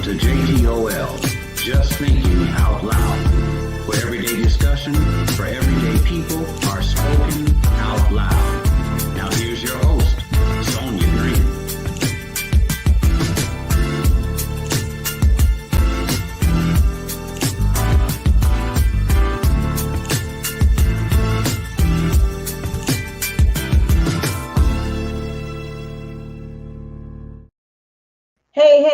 to JTOL, Just Thinking Out Loud, where everyday discussion for everyday people are spoken out loud. Now here's your host, Sonia Green.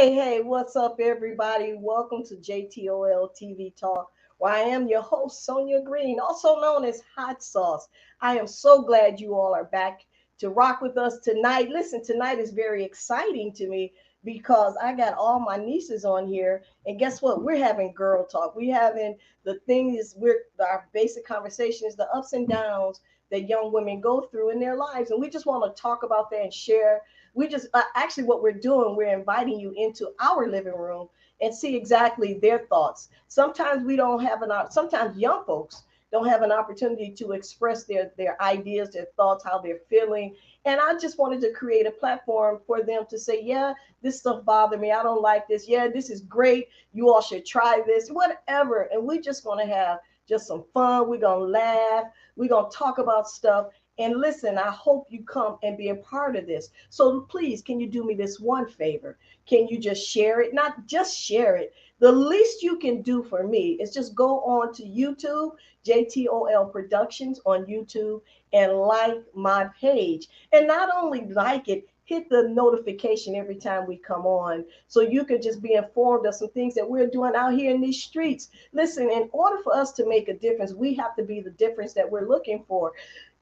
Hey, what's up, everybody? Welcome to JTOLTV Talk, where I am your host, Sonia Green, also known as Hot Sauce. I am so glad you all are back to rock with us tonight. Listen, tonight is very exciting to me because I got all my nieces on here, and guess what? We're having girl talk. We're having our basic conversations, the ups and downs that young women go through in their lives, and we just want to talk about that and share. We just actually what we're doing, we're inviting you into our living room and see exactly their thoughts. Sometimes we don't have sometimes young folks don't have an opportunity to express their ideas, their thoughts, how they're feeling. And I just wanted to create a platform for them to say, yeah, this stuff bothered me. I don't like this. Yeah, this is great. You all should try this, whatever. And we just want to have just some fun. We're going to laugh. We're going to talk about stuff. And listen, I hope you come and be a part of this. So please, can you do me this one favor? Can you just share it? Not just share it. The least you can do for me is just go on to YouTube, JTOL Productions on YouTube, and like my page. And not only like it, hit the notification every time we come on so you can just be informed of some things that we're doing out here in these streets. Listen, in order for us to make a difference, we have to be the difference that we're looking for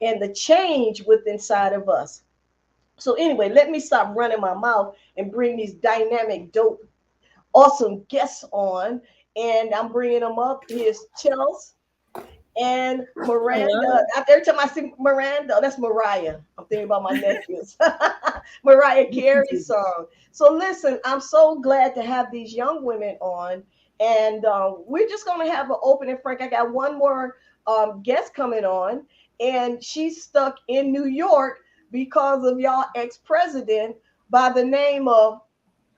and the change within inside of us. So anyway, let me stop running my mouth and bring these dynamic, dope, awesome guests on. And I'm bringing them up. Here's Chels and Miranda. Hello. Every time I see Miranda, that's Mariah. I'm thinking about my nephews. Mariah Carey's song. So listen, I'm so glad to have these young women on. And we're just going to have an open and frank. I got one more guest coming on, and she's stuck in New York because of y'all ex-president by the name of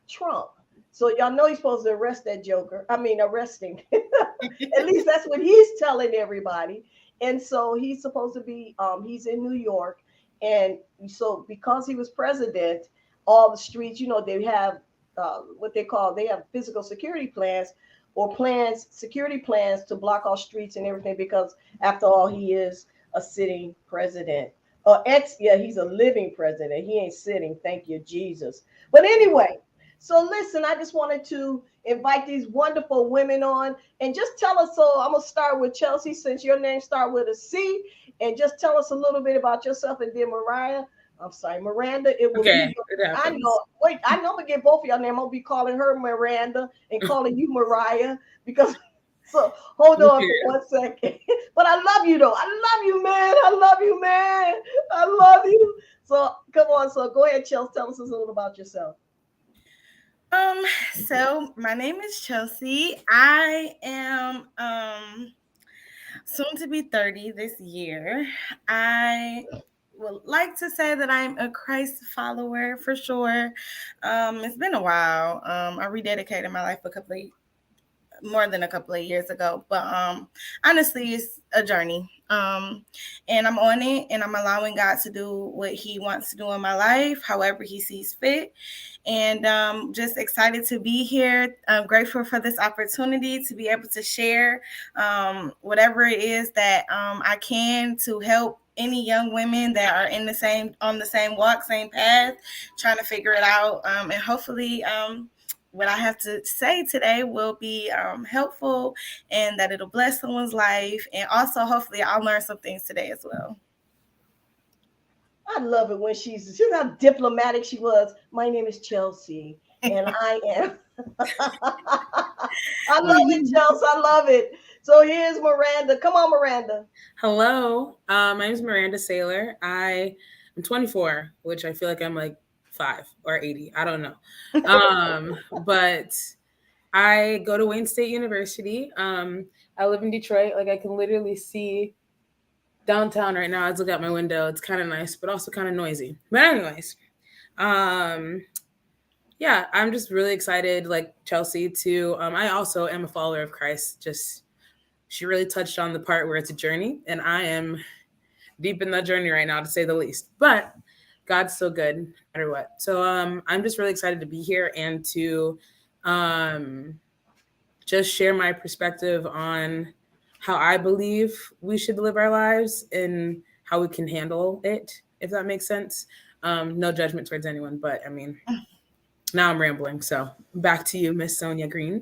Trump. So y'all know he's supposed to arrest that joker. I mean, arresting. At least that's what he's telling everybody. And so he's supposed to be, he's in New York. And so because he was president, all the streets, they have they have physical security plans or security plans to block all streets and everything, because after all, he is a sitting president. He's a living president. He ain't sitting. Thank you, Jesus. But anyway, so listen, I just wanted to invite these wonderful women on and just tell us. So I'm going to start with Chelsea, since your name starts with a C, and just tell us a little bit about yourself. And then Miranda, it will Okay, be. I know. Wait, I know I'm going to get both of y'all names. I'm going to be calling her Miranda and calling you Mariah because. So hold on for 1 second. But I love you though. I love you, man. I love you, man. I love you. So come on. So go ahead, Chelsea. Tell us a little about yourself. So my name is Chelsea. I am soon to be 30 this year. I would like to say that I'm a Christ follower for sure. It's been a while. I rededicated my life more than a couple of years ago, but honestly, it's a journey, and I'm on it, and I'm allowing God to do what he wants to do in my life however he sees fit. And just excited to be here. I'm grateful for this opportunity to be able to share whatever it is that I can to help any young women that are on the same walk, same path, trying to figure it out, and hopefully what I have to say today will be helpful, and that it'll bless someone's life. And also, hopefully, I'll learn some things today as well. I love it when she's how diplomatic she was. My name is Chelsea, and I am. I love it, Chelsea. I love it. So here's Miranda. Come on, Miranda. Hello. My name is Miranda Saylor. I am 24, which I feel like I'm like 5 or 80. I don't know. But I go to Wayne State University. I live in Detroit. Like I can literally see downtown right now. I look out my window. It's kind of nice, but also kind of noisy. But anyways, yeah, I'm just really excited, like Chelsea, to I also am a follower of Christ. Just she really touched on the part where it's a journey, and I am deep in that journey right now, to say the least. But God's so good, no matter what. So I'm just really excited to be here and to um, just share my perspective on how I believe we should live our lives and how we can handle it, if that makes sense. No judgment towards anyone, but I mean, now I'm rambling. So back to you, Miss Sonia Green.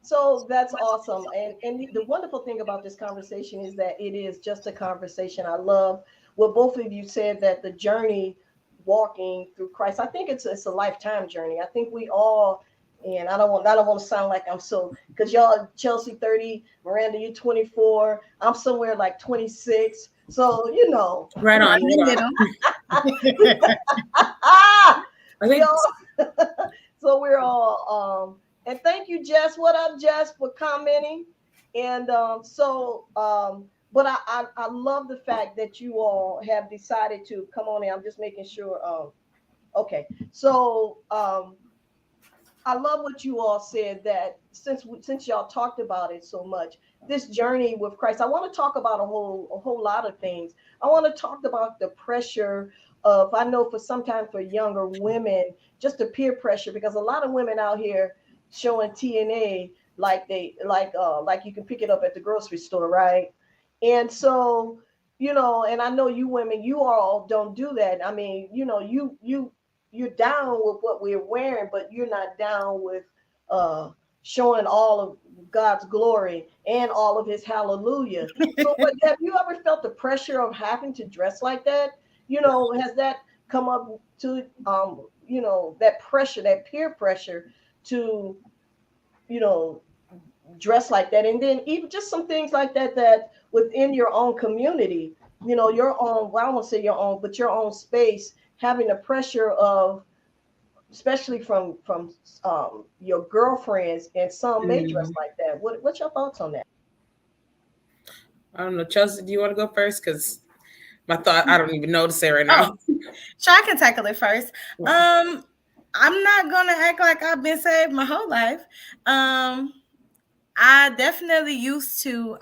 So that's awesome. And the wonderful thing about this conversation is that it is just a conversation. I love what both of you said, that the journey walking through Christ. I think it's a lifetime journey. I think we all, and I don't want to sound like I'm so, because y'all Chelsea 30, Miranda, you 24, I'm somewhere like 26. So Right on. I we think all so we're all and thank you, Jess. What up, Jess, for commenting? And but I love the fact that you all have decided to come on in. I'm just making sure. Okay. So I love what you all said, that since y'all talked about it so much, this journey with Christ. I want to talk about a whole lot of things. I want to talk about the pressure of, I know for sometimes for younger women, just the peer pressure, because a lot of women out here showing TNA like like you can pick it up at the grocery store, right? And so, and I know you women, you all don't do that. I mean, you're down with what we're wearing, but you're not down with uh showing all of God's glory and all of his hallelujah. So but have you ever felt the pressure of having to dress like that? Has that come up to that pressure, that peer pressure to you know dress like that? And then even just some things like that within your own community, your own, well, I won't say your own, but your own space, having the pressure of, especially from your girlfriends, and some may dress like that. What's your thoughts on that? I don't know, Chelsea. Do you want to go first? Because my thought, I don't even know to say right now. Oh, sure, I can tackle it first. I'm not gonna act like I've been saved my whole life. I definitely used to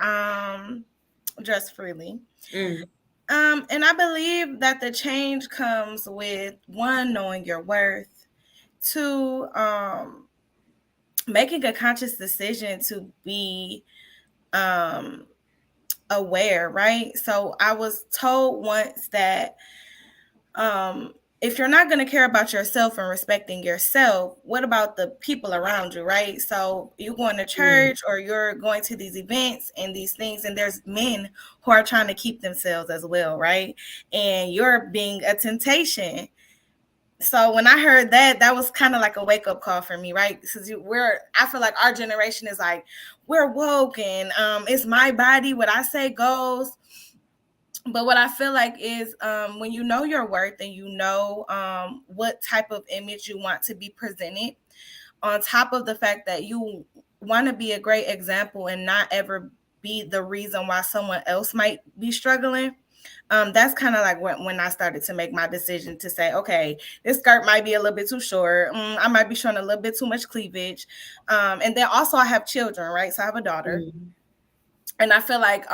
dress freely. And I believe that the change comes with, one, knowing your worth, two, making a conscious decision to be aware, right? So I was told once that if you're not going to care about yourself and respecting yourself, what about the people around you, right? So you're going to church or you're going to these events and these things, and there's men who are trying to keep themselves as well, right? And you're being a temptation. So when I heard that, that was kind of like a wake up call for me, right? Because I feel like our generation is like, we're woke and it's my body, what I say goes. But what I feel like is when you know your worth and you know what type of image you want to be presented, on top of the fact that you want to be a great example and not ever be the reason why someone else might be struggling. That's kind of like when I started to make my decision to say, okay, this skirt might be a little bit too short. I might be showing a little bit too much cleavage. And then also I have children, right? So I have a daughter. And I feel like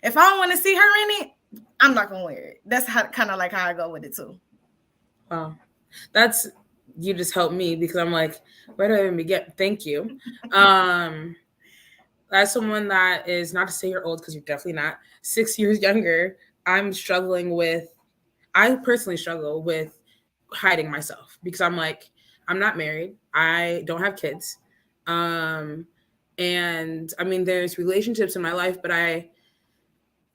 if I don't want to see her in it, I'm not going to wear it. That's kind of like how I go with it too. Wow. You just helped me, because I'm like, where do I even begin? Thank you. As someone that is, not to say you're old, because you're definitely not, 6 years younger, I personally struggle with hiding myself, because I'm like, I'm not married. I don't have kids. And I mean, there's relationships in my life, but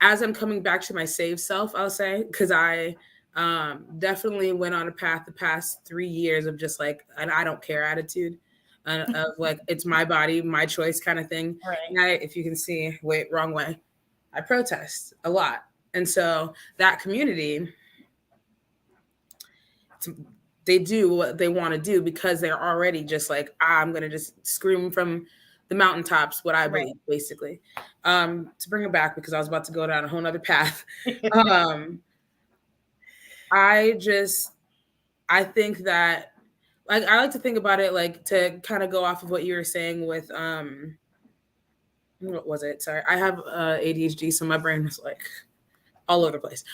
as I'm coming back to my saved self, I'll say, because I definitely went on a path the past 3 years of just like an I don't care attitude, of like, it's my body, my choice kind of thing. Right. And if you can see, wait, wrong way. I protest a lot. And so that community, they do what they want to do, because they're already just like, I'm going to just scream from the mountaintops what I believe, basically. To bring it back, because I was about to go down a whole nother path. I think that I like to think about it like to kind of go off of what you were saying with what was it? Sorry, I have ADHD, so my brain was like all over the place.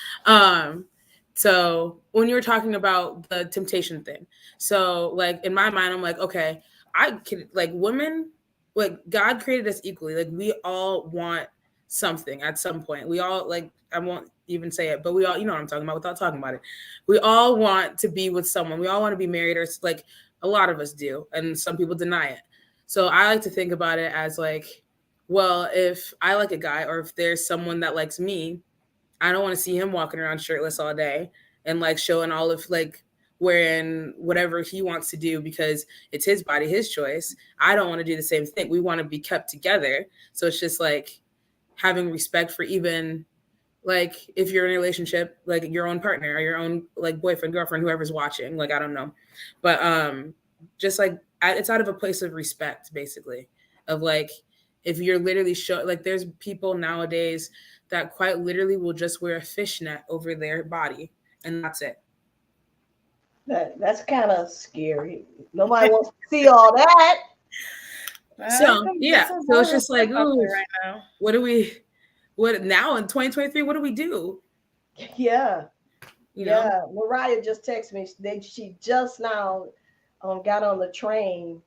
So when you were talking about the temptation thing, so like in my mind, I'm like, okay, I can like women, like God created us equally. Like we all want something at some point. We all like, I won't even say it, but we all, you know what I'm talking about without talking about it. We all want to be with someone. We all want to be married, or like a lot of us do, and some people deny it. So I like to think about it as like, well, if I like a guy, or if there's someone that likes me, I don't want to see him walking around shirtless all day and like showing all of like wearing whatever he wants to do because it's his body, his choice. I don't want to do the same thing. We want to be kept together. So it's just like having respect for even like if you're in a relationship, like your own partner or your own like boyfriend, girlfriend, whoever's watching, like I don't know. But just like it's out of a place of respect, basically, of like if you're literally like there's people nowadays that quite literally will just wear a fishnet over their body and that's it. That's kind of scary. Nobody wants to see all that. So yeah, so it's just like, ooh, right now. What now in 2023? What do we do? Yeah. You know? Mariah just texted me. She just now got on the train,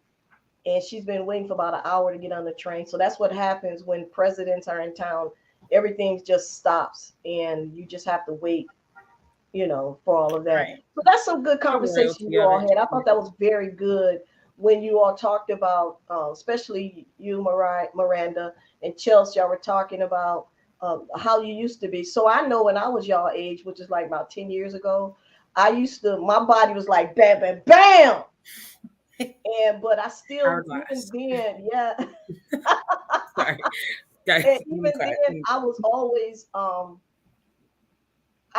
and she's been waiting for about an hour to get on the train. So that's what happens when presidents are in town. Everything just stops, and you just have to wait, for all of that. Right. So that's some good conversation you all had. I thought that was very good when you all talked about, especially you, Miranda, and Chelsea. Y'all were talking about how you used to be. So I know when I was y'all age, which is like about 10 years ago, my body was like bam, bam, bam. But I still, even then, yeah. Sorry. Guys, and even then, I was always, I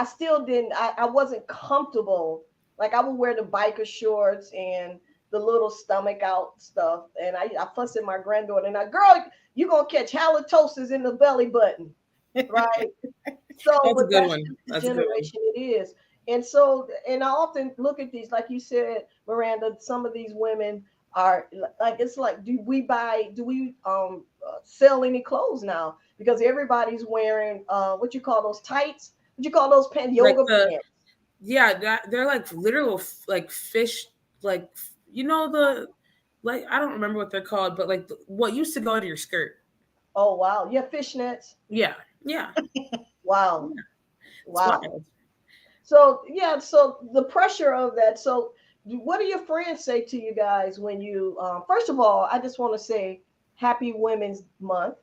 still didn't, I wasn't comfortable. Like I would wear the biker shorts and the little stomach out stuff. And I fussed at my granddaughter and girl, you going to catch halitosis in the belly button. Right. So that's a good one. That's the generation it is. And so, and I often look at these, like you said, Miranda, some of these women are like, it's like, do we sell any clothes now? Because everybody's wearing, what you call those tights? What you call those pants? Yoga pants. Yeah, they're like literal like fish, like like I don't remember what they're called, but like what used to go under your skirt. Oh wow, yeah, fishnets. Yeah. Wow. Yeah. Wow. So the pressure of that. So what do your friends say to you guys when you? First of all, I just want to say Happy Women's Month.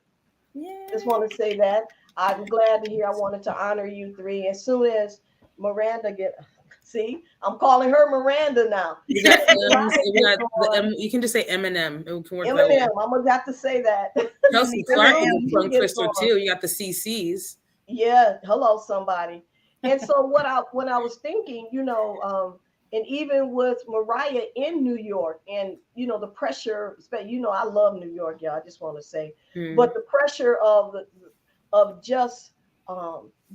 Yeah. Just want to say that. I'm glad to hear. I wanted to honor you three. As soon as Miranda see, I'm calling her Miranda now. You can just say Eminem. It can work Eminem. I'm gonna have to say that. Chelsea Clark is a tongue twister too. You got the CCs. Yeah. Hello, somebody. And so when I was thinking, and even with Mariah in New York, and the pressure, I love New York, y'all. I just want to say, but the pressure of just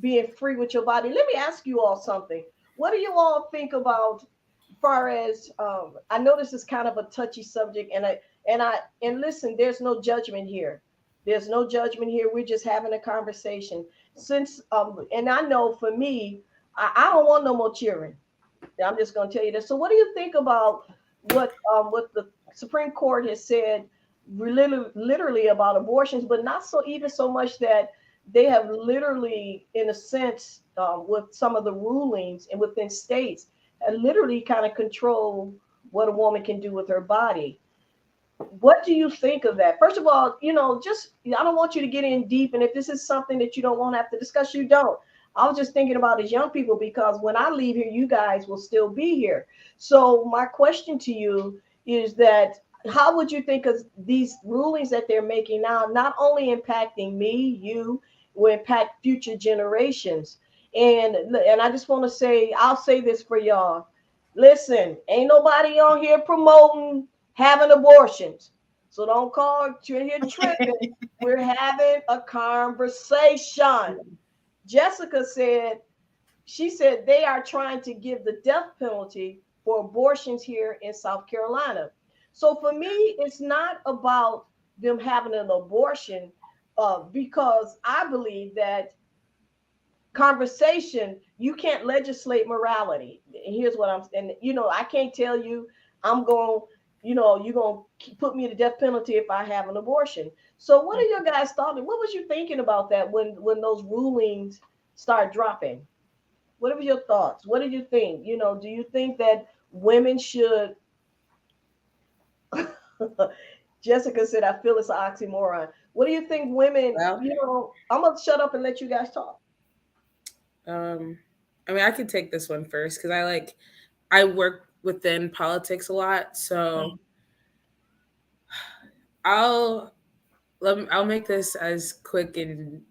being free with your body. Let me ask you all something. What do you all think about, as far as I know this is kind of a touchy subject, and listen, there's no judgment here. There's no judgment here. We're just having a conversation. Since and I know for me, I don't want no more cheering. I'm just going to tell you this. So, what do you think about what the Supreme Court has said, literally about abortions, but not so much that they have literally, in a sense, with some of the rulings and within states, literally kind of control what a woman can do with her body. What do you think of that? First of all, just I don't want you to get in deep, and if this is something that you don't want to have to discuss, you don't. I was just thinking about as young people, because when I leave here, you guys will still be here. So my question to you is that how would you think of these rulings that they're making now, not only impacting me, you, will impact future generations? And I just want to say, I'll say this for y'all. Listen, ain't nobody on here promoting having abortions. So don't call you're here tripping. We're having a conversation. Jessica said, she said they are trying to give the death penalty for abortions here in South Carolina. So for me, it's not about them having an abortion, because I believe that conversation, you can't legislate morality. Here's what I'm, and I can't tell you I'm going, you're going to put me to death penalty if I have an abortion. So what are your guys thoughts? What was you thinking about that when those rulings start dropping? What are your thoughts? What do you think? Do you think that women should Jessica said, I feel it's an oxymoron. What do you think women, Well, I'm going to shut up and let you guys talk. I mean, I could take this one first because I work within politics a lot, so I'll I'll make this as quick and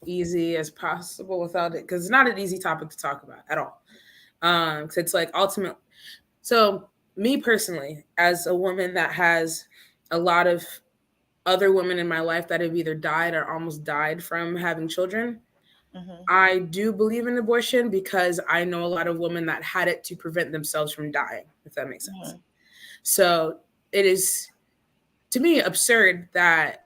easy as possible without it because it's not an easy topic to talk about at all. Because it's like ultimate. So me personally, as a woman that has a lot of other women in my life that have either died or almost died from having children, I do believe in abortion because I know a lot of women that had it to prevent themselves from dying, if that makes sense. So it is, to me, absurd that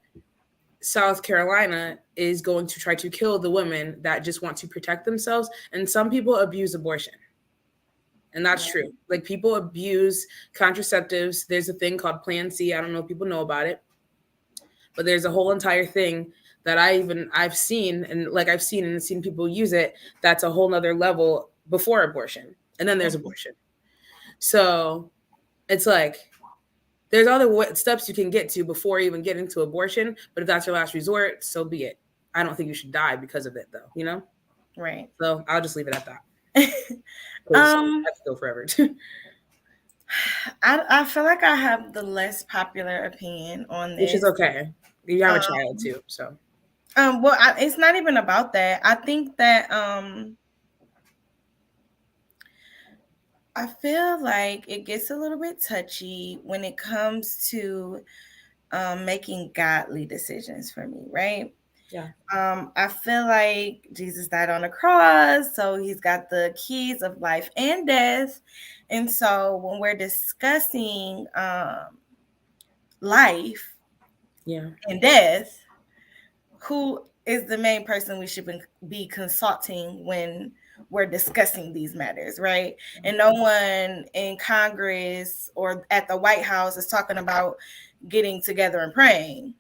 South Carolina is going to try to kill the women that just want to protect themselves. And some people abuse abortion. And that's true. Like, people abuse contraceptives. There's a thing called Plan C. I don't know if people know about it, but there's a whole entire thing that I've seen and seen people use it. That's a whole nother level before abortion. And then there's abortion. So it's like, there's other steps you can get to before even getting to abortion. But if that's your last resort, so be it. I don't think you should die because of it, though, Right. So I'll just leave it at that. I could go forever. I feel like I have the less popular opinion on this. Which is okay. You have a child too, so. Well, it's not even about that. I think that I feel like it gets a little bit touchy when it comes to making godly decisions for me, right? Yeah. I feel like Jesus died on the cross, so he's got the keys of life and death. And so when we're discussing life and death, who is the main person we should be consulting when we're discussing these matters, right? And no one in Congress or at the White House is talking about getting together and praying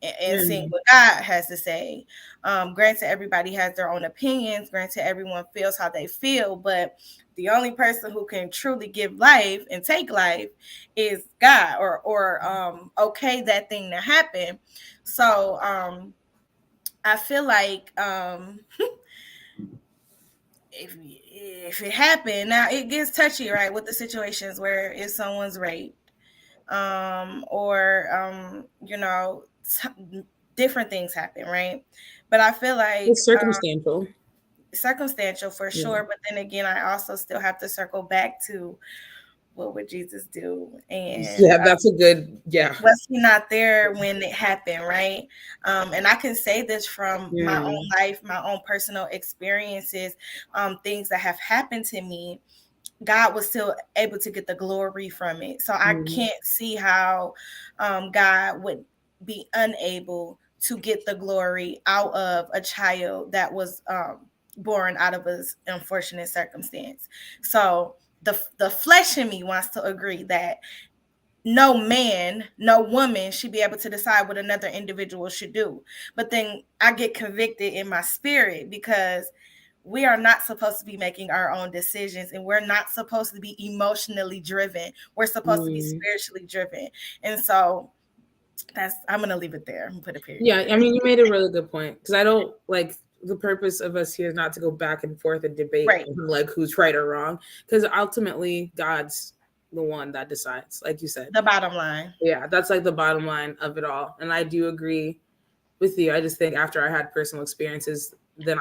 and seeing what God has to say. Granted, everybody has their own opinions. Granted, everyone feels how they feel, but the only person who can truly give life and take life is God, or okay that thing to happen. So I feel like if it happened, now it gets touchy, right, with the situations where if someone's raped, or different things happen, right? But I feel like it's circumstantial. Circumstantial for sure, but then again, I also still have to circle back to what would Jesus do? And that's a good, was he not there when it happened, right? And I can say this from my own life, my own personal experiences, things that have happened to me. God was still able to get the glory from it. So I can't see how God would be unable to get the glory out of a child that was born out of an unfortunate circumstance. So the flesh in me wants to agree that no man, no woman should be able to decide what another individual should do. But then I get convicted in my spirit because we are not supposed to be making our own decisions, and we're not supposed to be emotionally driven. We're supposed to be spiritually driven. And so I'm going to leave it there and put a period. Yeah, I mean, you made a really good point, because I don't like, the purpose of us here is not to go back and forth and debate like who's right or wrong, because ultimately God's the one that decides, like you said. The bottom line. Yeah, that's like the bottom line of it all. And I do agree with you. I just think after I had personal experiences, then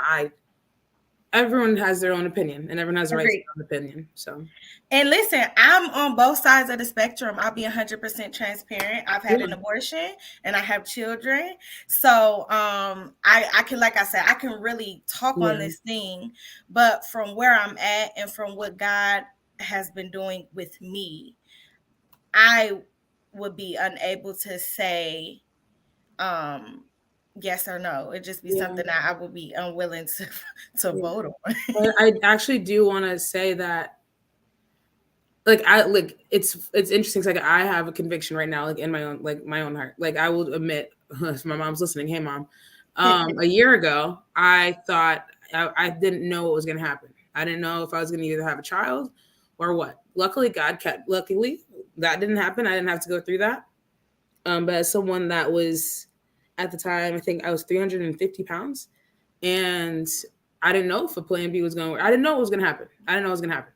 everyone has their own opinion, and everyone has the right to their own opinion. So, and listen, I'm on both sides of the spectrum. I'll be 100% transparent. I've had an abortion and I have children. So I can, like I said, I can really talk on this thing, but from where I'm at and from what God has been doing with me, I would be unable to say yes or no. It'd just be something that I would be unwilling to vote on. I actually do want to say that, like, it's interesting. Like, I have a conviction right now, like in my own heart. Like, I will admit, if my mom's listening, hey mom, a year ago, I thought I didn't know what was going to happen. I didn't know if I was going to either have a child or what. Luckily, that didn't happen. I didn't have to go through that. But as someone that was, at the time, I think I was 350 pounds, and I didn't know if a plan B was going to work. I didn't know what was going to happen.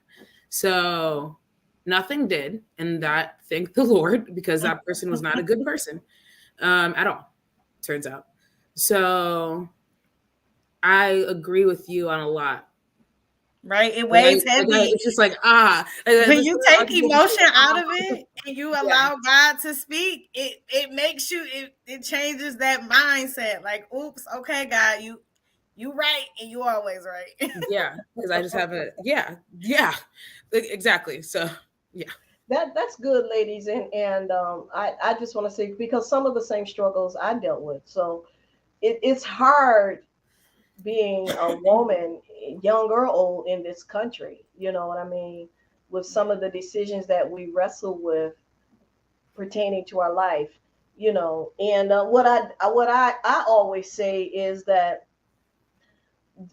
So nothing did. And that, thank the Lord, because that person was not a good person at all, turns out. So I agree with you on a lot. Right? It weighs heavy. It's just like, when you take emotion out of it and you allow God to speak, it makes you, it changes that mindset. Like, oops, okay, God, you right, and you always right. Yeah, because I just have exactly. So yeah. That's good, ladies, and I just want to say, because some of the same struggles I dealt with. So it's hard being a woman, young or old, in this country. You know what I mean? With some of the decisions that we wrestle with pertaining to our life, you know. And what I always say is that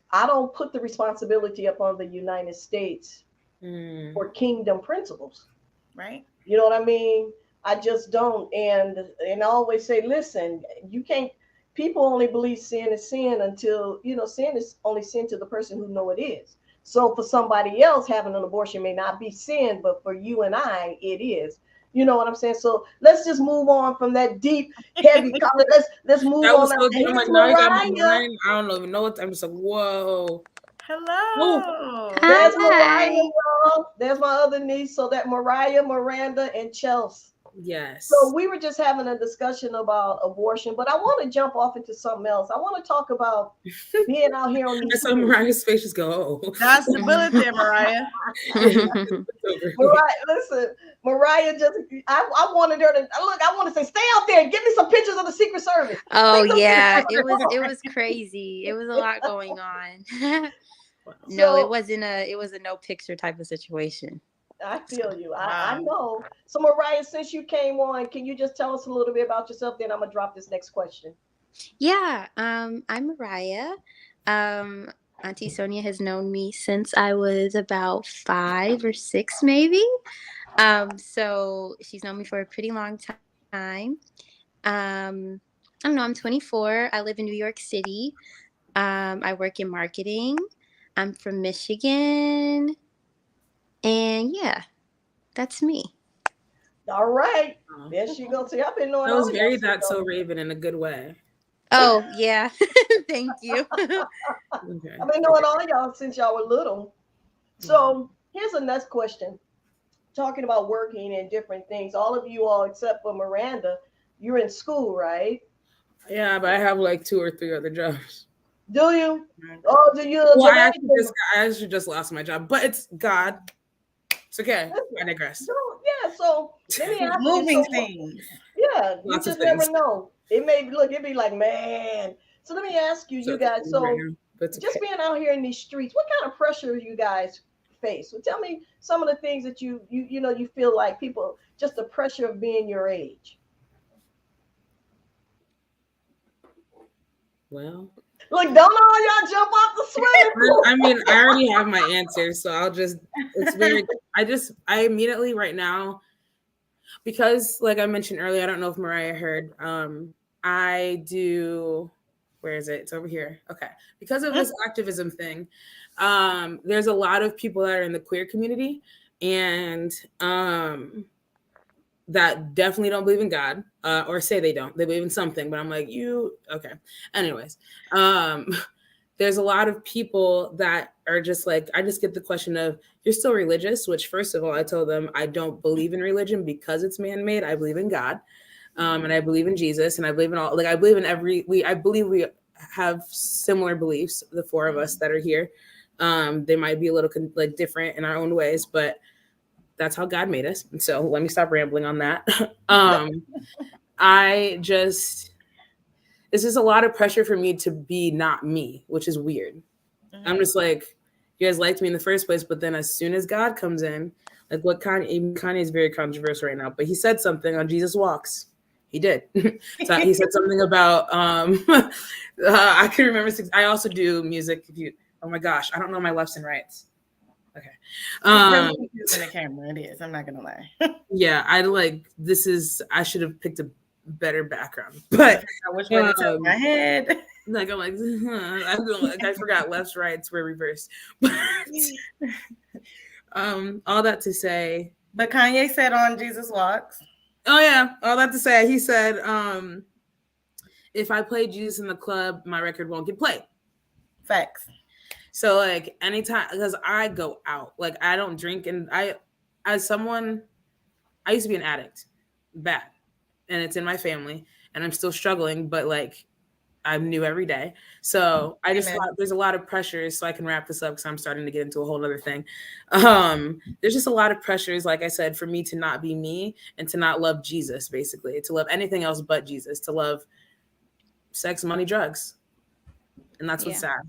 I don't put the responsibility upon the United States for kingdom principles. Right. You know what I mean? I just don't. And I always say, listen, you can't. People only believe sin is sin until, you know, sin is only sin to the person who know it is. So for somebody else, having an abortion may not be sin, but for you and I, it is. You know what I'm saying? So let's just move on from that deep, heavy comment. Let's move on. So deep. I'm like, now you got my mind. I don't even know what. I'm just like, whoa. Hello. There's Mariah, y'all. There's my other niece. So that Mariah, Miranda, and Chelsea. Yes. So we were just having a discussion about abortion, but I want to jump off into something else. I want to talk about being out here on these. I saw Mariah's face just go, oh. That's the bullet there, Mariah. Mariah, listen, Mariah just, I wanted her to, look, I want to say, stay out there and give me some pictures of the Secret Service. Oh yeah, it was crazy. It was a lot going on. No, it wasn't a no picture type of situation. I feel you. I know. So Mariah, since you came on, can you just tell us a little bit about yourself? Then I'm gonna drop this next question. Yeah, I'm Mariah. Auntie Sonia has known me since I was about 5 or 6, maybe. So she's known me for a pretty long time. I don't know. I'm 24. I live in New York City. I work in marketing. I'm from Michigan. And yeah, that's me. All right. There she goes. See, I've been knowing. That was very That's So Raven in a good way. Oh, yeah. Thank you. Okay. I've been knowing all y'all since y'all were little. So here's the next question. Talking about working and different things. All of you all, except for Miranda, you're in school, right? Yeah, but I have like 2 or 3 other jobs. Do you? Oh, do you? Well, I actually just lost my job, but it's God. It's okay. I digress. So, yeah. So let me ask moving things. Yeah, you just never know. It may it'd be like, man. So let me ask you, you guys. So just being out here in these streets, what kind of pressure you guys face? So tell me some of the things that you feel like people, just the pressure of being your age. Well, look, don't all y'all jump off the swimming pool. I mean, I already have my answer, so I immediately right now, because like I mentioned earlier, I don't know if Mariah heard, I do, where is it? It's over here. Okay. Because of this activism thing, there's a lot of people that are in the queer community and that definitely don't believe in God, or say they don't. They believe in something, but I'm like, okay. Anyways, there's a lot of people that are just like, I just get the question of, you're still religious, which first of all, I told them I don't believe in religion because it's man-made. I believe in God, and I believe in Jesus, and I believe in all, like I believe in I believe we have similar beliefs, the 4 of us that are here. They might be a little like different in our own ways, but that's how God made us. And so let me stop rambling on that. It's just a lot of pressure for me to be not me, which is weird. I'm just like, you guys liked me in the first place, but then as soon as God comes in, like what Kanye is very controversial right now, but he said something on Jesus Walks. He did. So he said something about I can remember. I also do music. Oh my gosh, I don't know my lefts and rights. Okay. Using the camera, it is. I'm not gonna lie. Yeah, I should have picked a better background, but which way to tell my head. Like I'm like, I forgot lefts, rights were reversed. But all that to say, but Kanye said on Jesus Walks. Oh yeah, all that to say, he said, if I play Jesus in the club, my record won't get played. Facts. So like anytime, because I go out, like I don't drink, and I used to be an addict, bad, and it's in my family, and I'm still struggling, but like I'm new every day. So I just thought there's a lot of pressures, so I can wrap this up because I'm starting to get into a whole other thing. There's just a lot of pressures, like I said, for me to not be me and to not love Jesus, basically, to love anything else but Jesus, to love sex, money, drugs. And that's what's sad.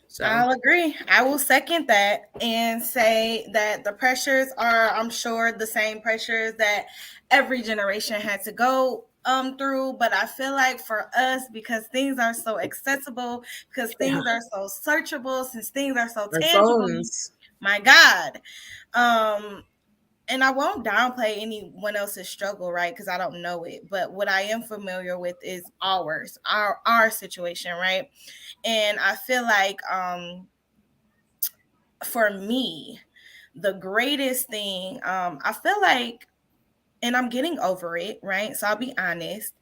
So I'll agree. I will second that and say that the pressures are, I'm sure, the same pressures that every generation had to go through, but I feel like for us, because things are so accessible, because things are so searchable, since things are so tangible, my God. And I won't downplay anyone else's struggle, right? Because I don't know it. But what I am familiar with is our situation, right? And I feel like for me, the greatest thing, I feel like, and I'm getting over it, right? So I'll be honest.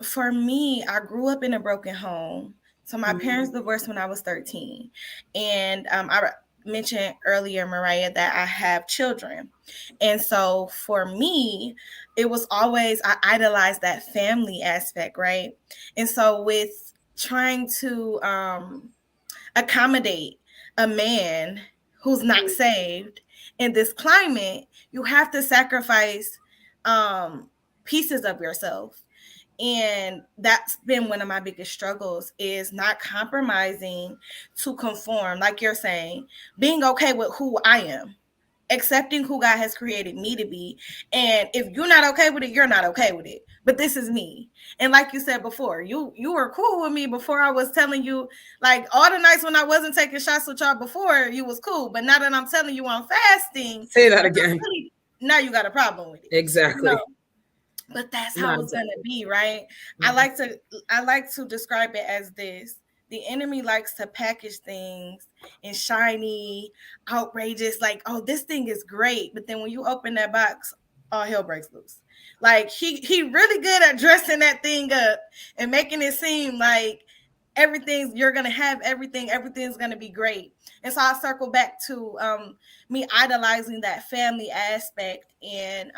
For me, I grew up in a broken home. So my parents divorced when I was 13. And I mentioned earlier, Mariah, that I have children. And so for me, it was always, I idolized that family aspect, right? And so with trying to accommodate a man who's not saved in this climate, you have to sacrifice pieces of yourself. And that's been one of my biggest struggles, is not compromising to conform, like you're saying, being okay with who I am, accepting who God has created me to be. And if you're not okay with it, you're not okay with it. But this is me. And like you said before, you were cool with me before I was telling you, like all the nights when I wasn't taking shots with y'all before, you was cool. But now that I'm telling you I'm fasting, say that again. Now you got a problem with it. Exactly. You know? But that's how it's gonna be, right? Mm-hmm. I like to describe it as this. The enemy likes to package things in shiny, outrageous, like, oh, this thing is great. But then when you open that box, all hell breaks loose. Like he really good at dressing that thing up and making it seem like you're gonna have everything's gonna be great. And so I circle back to me idolizing that family aspect and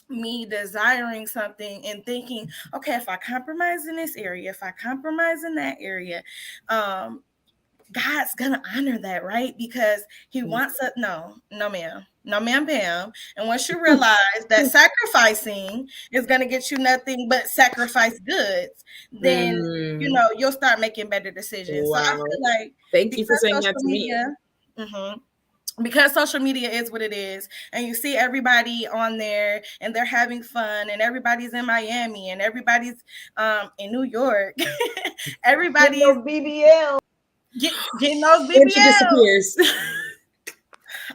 me desiring something and thinking, okay, if I compromise in this area, if I compromise in that area, God's gonna honor that, right? Because he wants us. No, ma'am, Pam. And once you realize that sacrificing is gonna get you nothing but sacrifice goods, then you'll start making better decisions. Wow. So I feel like, thank you for saying that to me. Because social media is what it is, and you see everybody on there and they're having fun, and everybody's in Miami and everybody's in New York. Everybody's BBL. Getting those BBLs. Disappears.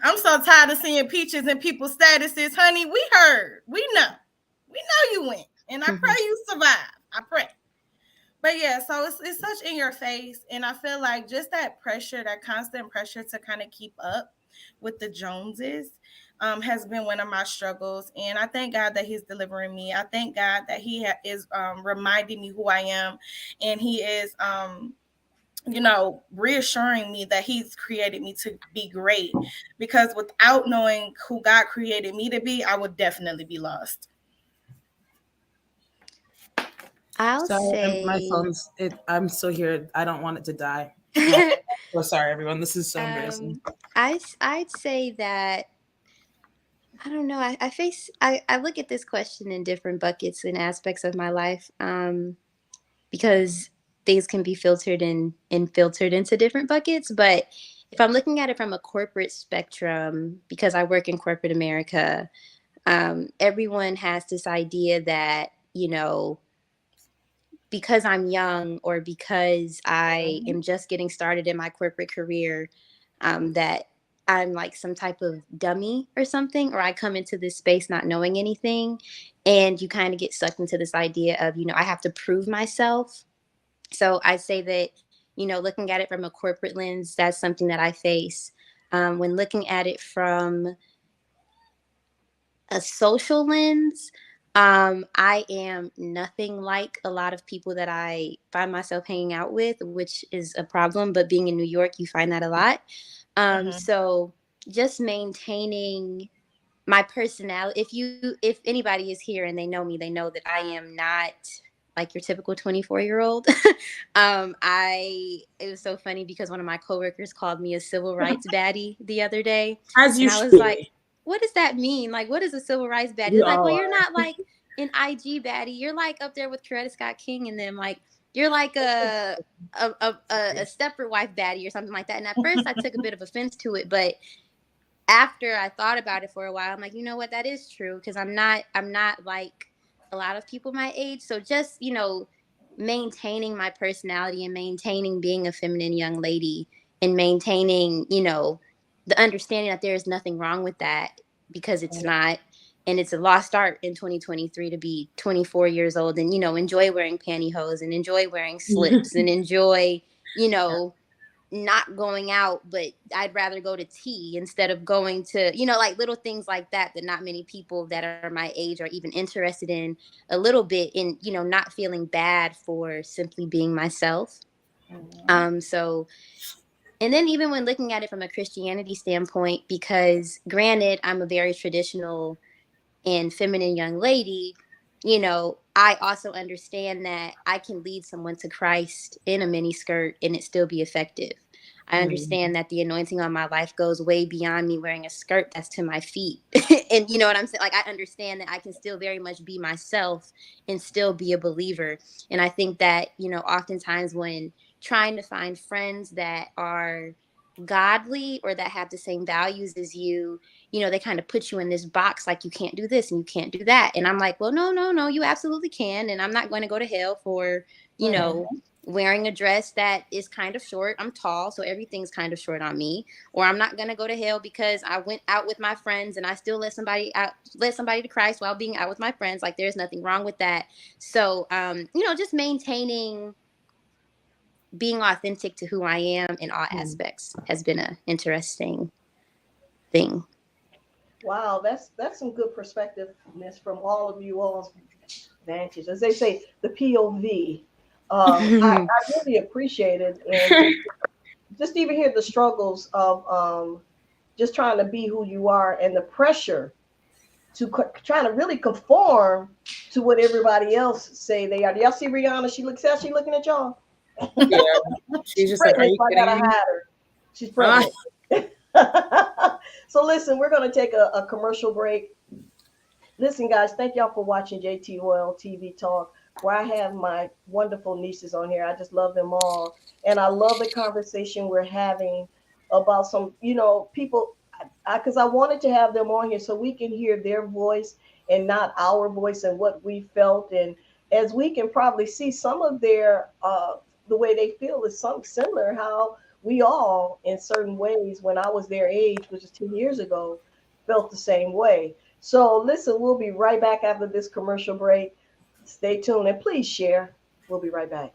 I'm so tired of seeing peaches and people's statuses. Honey, we heard. We know you went, and I pray you survive. I pray. But yeah, so it's such in your face, and I feel like just that pressure, that constant pressure to kind of keep up with the Joneses has been one of my struggles. And I thank God that he's delivering me. I thank God that he is reminding me who I am, and he is reassuring me that he's created me to be great, because without knowing who God created me to be, I would definitely be lost. I'll say my phone's I'm still here. I don't want it to die. Oh, sorry, everyone. This is so embarrassing. I'd say that I don't know. I look at this question in different buckets and aspects of my life, because things can be filtered into different buckets. But if I'm looking at it from a corporate spectrum, because I work in corporate America, everyone has this idea that, because I'm young or because I am just getting started in my corporate career, that I'm like some type of dummy or something, or I come into this space not knowing anything. And you kind of get sucked into this idea of, I have to prove myself. So I say that, looking at it from a corporate lens, that's something that I face. When looking at it from a social lens, I am nothing like a lot of people that I find myself hanging out with, which is a problem. But being in New York, you find that a lot. So just maintaining my personality. If anybody is here and they know me, they know that I am not like your typical 24-year-old. It was so funny because one of my coworkers called me a civil rights baddie the other day. As you and I should. was like, what does that mean? Like, what is a civil rights baddie? They're like, well, you're not like an IG baddie. You're like up there with Coretta Scott King and them. Like, you're like a Stepford wife baddie or something like that. And at first I took a bit of offense to it, but after I thought about it for a while, I'm like, you know what, that is true, because I'm not like a lot of people my age. So just, maintaining my personality and maintaining being a feminine young lady and maintaining, the understanding that there is nothing wrong with that, because it's not. And it's a lost art in 2023 to be 24 years old and, enjoy wearing pantyhose and enjoy wearing slips and enjoy, not going out, but I'd rather go to tea instead of going to, like little things like that not many people that are my age are even interested in a little bit, in, not feeling bad for simply being myself. So, and then even when looking at it from a Christianity standpoint, because granted, I'm a very traditional and feminine young lady, I also understand that I can lead someone to Christ in a mini skirt and it still be effective. I understand that the anointing on my life goes way beyond me wearing a skirt that's to my feet. And you know what I'm saying? Like, I understand that I can still very much be myself and still be a believer. And I think that, oftentimes when trying to find friends that are godly or that have the same values as you, they kind of put you in this box, like you can't do this and you can't do that. And I'm like, well, no, you absolutely can. And I'm not going to go to hell for, wearing a dress that is kind of short. I'm tall, so everything's kind of short on me. Or I'm not going to go to hell because I went out with my friends and I still led somebody to Christ while being out with my friends. Like, there's nothing wrong with that. So, just maintaining being authentic to who I am in all aspects has been an interesting thing. Wow, that's some good perspective from all of you all's vantage. As they say, the POV. I really appreciate it, and just even hear the struggles of just trying to be who you are and the pressure to trying to really conform to what everybody else say they are. Do y'all see Rihanna? She looks out. She looking at y'all. Yeah, she's just pregnant, like, are you so I gotta kidding me? hide her. She's pregnant. So listen, we're gonna take a commercial break. Listen, guys, thank y'all for watching JTOLTV Talk, where I have my wonderful nieces on here. I just love them all. And I love the conversation we're having about some, people, because I wanted to have them on here so we can hear their voice and not our voice and what we felt. And as we can probably see, some of their, the way they feel is something similar, how we all, in certain ways, when I was their age, which is 10 years ago, felt the same way. So listen, we'll be right back after this commercial break. Stay tuned and please share. We'll be right back.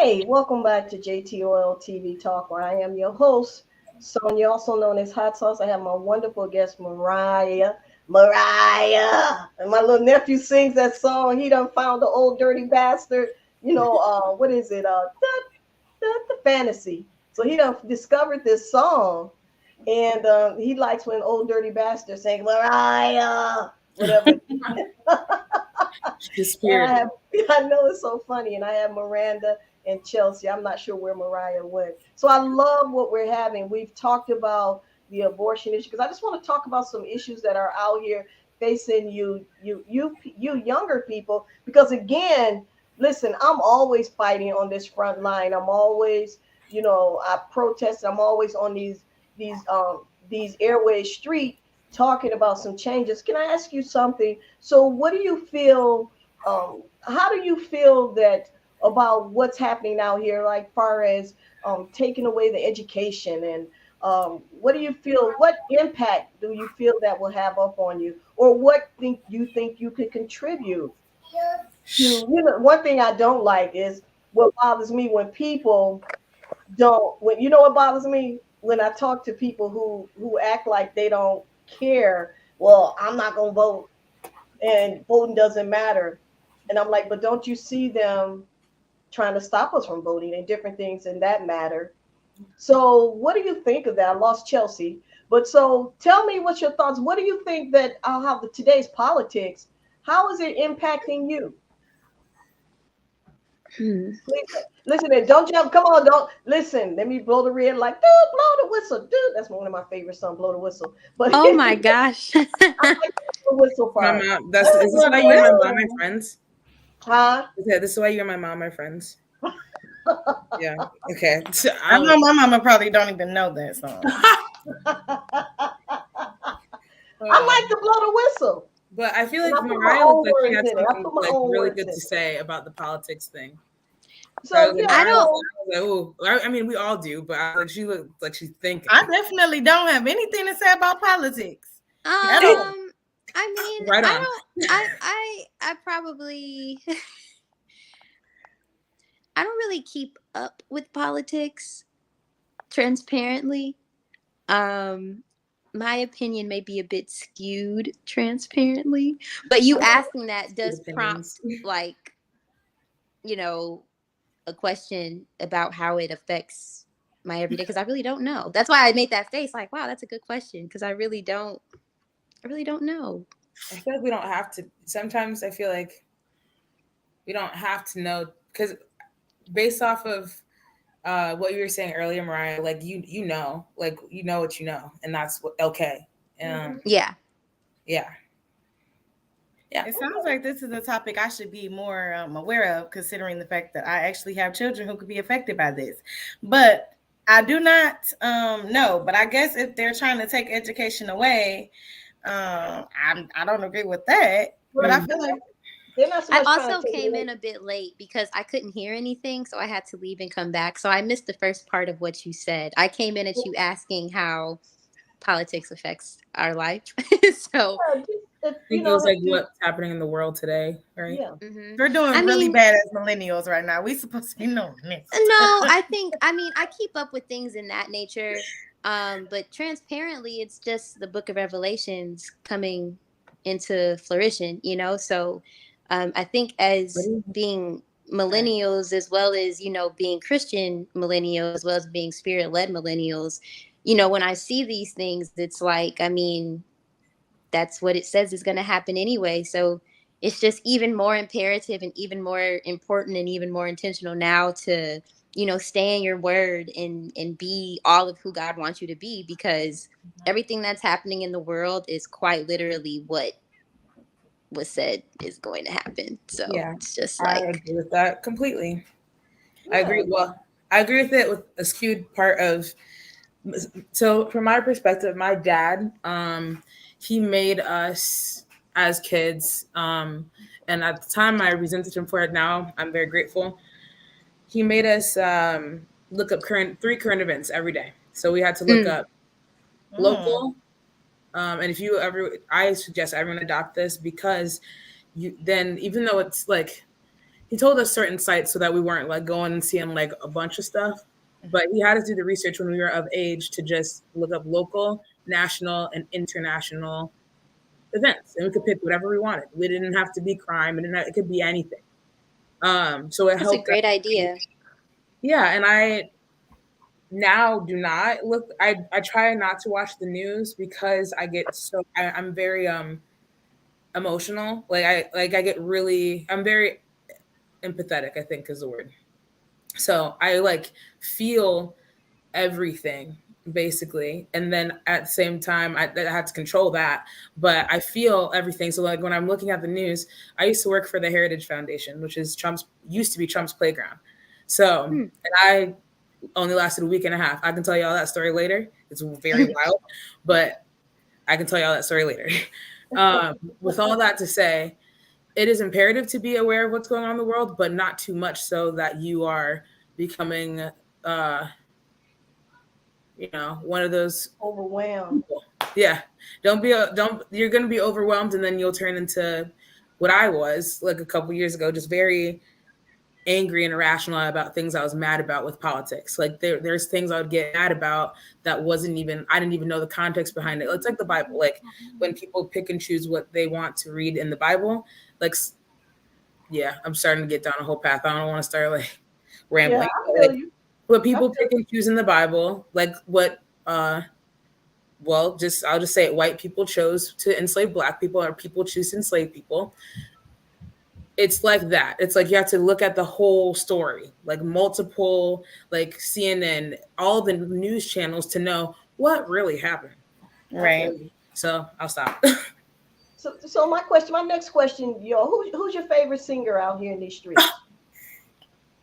Hey, welcome back to JTOLTV Talk, where I am your host, Sonia, also known as Hot Sauce. I have my wonderful guest, Mariah. Mariah! And my little nephew sings that song. He done found the old dirty bastard. What is it? The fantasy. So he done discovered this song, and he likes when old dirty bastard sing Mariah, whatever. She And disappeared. I know it's so funny. And I have Miranda and Chelsea. I'm not sure where Mariah went. So I love what we're having. We've talked about the abortion issue because I just want to talk about some issues that are out here facing you younger people. Because again, listen, I'm always fighting on this front line. I'm always, I protest. I'm always on these airways street talking about some changes. Can I ask you something? So what do you feel? How do you feel that about what's happening out here, like far as taking away the education and what do you feel? What impact do you feel that will have up on you, or what think you could contribute to? One thing I don't like is what bothers me when people don't. When what bothers me when I talk to people who act like they don't care. Well, I'm not gonna vote, and voting doesn't matter. And I'm like, but don't you see them trying to stop us from voting and different things in that matter? So what do you think of that? I lost Chelsea. But so tell me what's your thoughts. What do you think that how today's politics, how is it impacting you? Listen, and don't jump. Come on, don't listen. Let me blow the red light. Dude, blow the whistle. Dude, that's one of my favorite songs, Blow the Whistle. But Oh my gosh. I like the whistle My part. mom. Is this why you and my mom are friends? Huh? Yeah, this is why you and my mom are friends. Yeah. Okay. So I know my mama probably don't even know that song. I like to blow the whistle. But I feel And like I put my Mariah own looks like she words had in it. I something put my like own really words good in to it. say about the politics thing. So I was like, yeah, I don't- I was like, ooh. I mean, we all do, but she looked like she's thinking. I definitely don't have anything to say about politics. I mean, Right I on. don't I probably I don't really keep up with politics transparently. My opinion may be a bit skewed transparently, but you asking that does Opinions. prompt like, you know, a question about how it affects my everyday because I really don't know. That's why I made that face like, wow, that's a good question because I really don't know. I feel like we don't have to. Sometimes I feel like we don't have to know because based off of what you were saying earlier, Mariah, like you know what you know, and that's okay. Yeah. Yeah. It sounds like this is a topic I should be more aware of, considering the fact that I actually have children who could be affected by this. But I do not know. But I guess if they're trying to take education away, I don't agree with that. But I feel like they're not so I much trying also to take it came away. in a bit late because I couldn't hear anything, so I had to leave and come back. So I missed the first part of what you said. I came in at you asking how politics affects our life. So Yeah, I think it was like what's happening in the world today, right? yeah. we're doing I really mean, bad as millennials right now. We supposed to be knowing this. no, I keep up with things in that nature. But transparently, it's just the book of Revelations coming into flourishing, So I think as being millennials, as well as, being Christian millennials, as well as being spirit led millennials, when I see these things, it's like, I mean, that's what it says is going to happen anyway. So it's just even more imperative and even more important and even more intentional now to, stay in your word and be all of who God wants you to be, because everything that's happening in the world is quite literally what was said is going to happen. So Yeah, it's just I like, agree with that completely. Yeah. I agree. Well, I agree with it with a skewed part of. So from my perspective, my dad, he made us as kids, and at the time I resented him for it. Now I'm very grateful. He made us look up three current events every day. So we had to look up local. And if you ever, I suggest everyone adopt this because then even though it's like he told us certain sites so that we weren't like going and seeing like a bunch of stuff. But he had us do the research when we were of age to just look up local, national, and international events, and we could pick whatever we wanted. We didn't have to be crime; it could be anything. So it That's a helped. great idea. Yeah, and I now do not look. I try not to watch the news because I'm very emotional. I get really. I'm very empathetic, I think is the word. So I like feel everything basically, and then at the same time I had to control that, but I feel everything. So like when I'm looking at the news, I used to work for the Heritage Foundation, which is used to be Trump's playground. So and I only lasted a week and a half. I can tell you all that story later. It's very wild, but I can tell you all that story later. With all that to say, it is imperative to be aware of what's going on in the world, but not too much so that you are becoming, one of those Overwhelmed. people. Yeah, you're going to be overwhelmed, and then you'll turn into what I was like a couple years ago, just very angry and irrational about things I was mad about with politics. Like there's things I would get mad about that I didn't even know the context behind it. It's like the Bible. Like when people pick and choose what they want to read in the Bible, like, yeah, I'm starting to get down a whole path. I don't want to start like rambling. Yeah, I feel you. What people pick and choose in the Bible, like what, I'll just say it. White people chose to enslave Black people, or people choose to enslave people. It's like that. It's like you have to look at the whole story, like multiple, like CNN, all the news channels to know what really happened. Right. So I'll stop. So my next question, who's your favorite singer out here in these streets?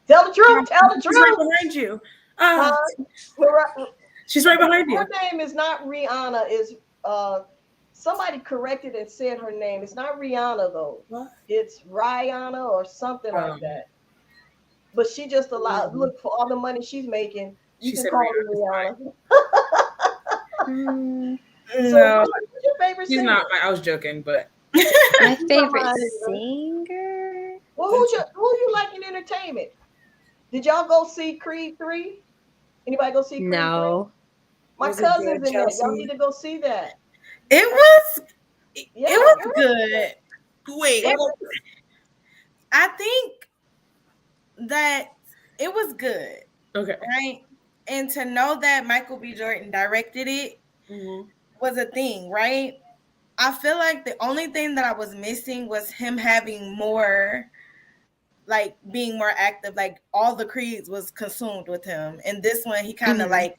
Tell the truth. Tell the truth. She's right behind you. She's right behind you. Her name is not Rihanna. Is somebody corrected and said her name? It's not Rihanna though. What? It's Rihanna or something like that. But she just allowed. Look, for all the money she's making, you can call her No, Rihanna. So who's your favorite singer? She's not. I was joking, but My favorite singer. Well, who you like in entertainment? Did y'all go see Creed 3? Anybody go see Creed 3? No. My cousin's in there. Y'all need to go see that. it was good. Wait, I think that it was good. okay. Right? And to know that Michael B. Jordan directed it was a thing, right? I feel like the only thing that I was missing was him having more, like being more active. Like all the Creeds was consumed with him. And this one, he kind of like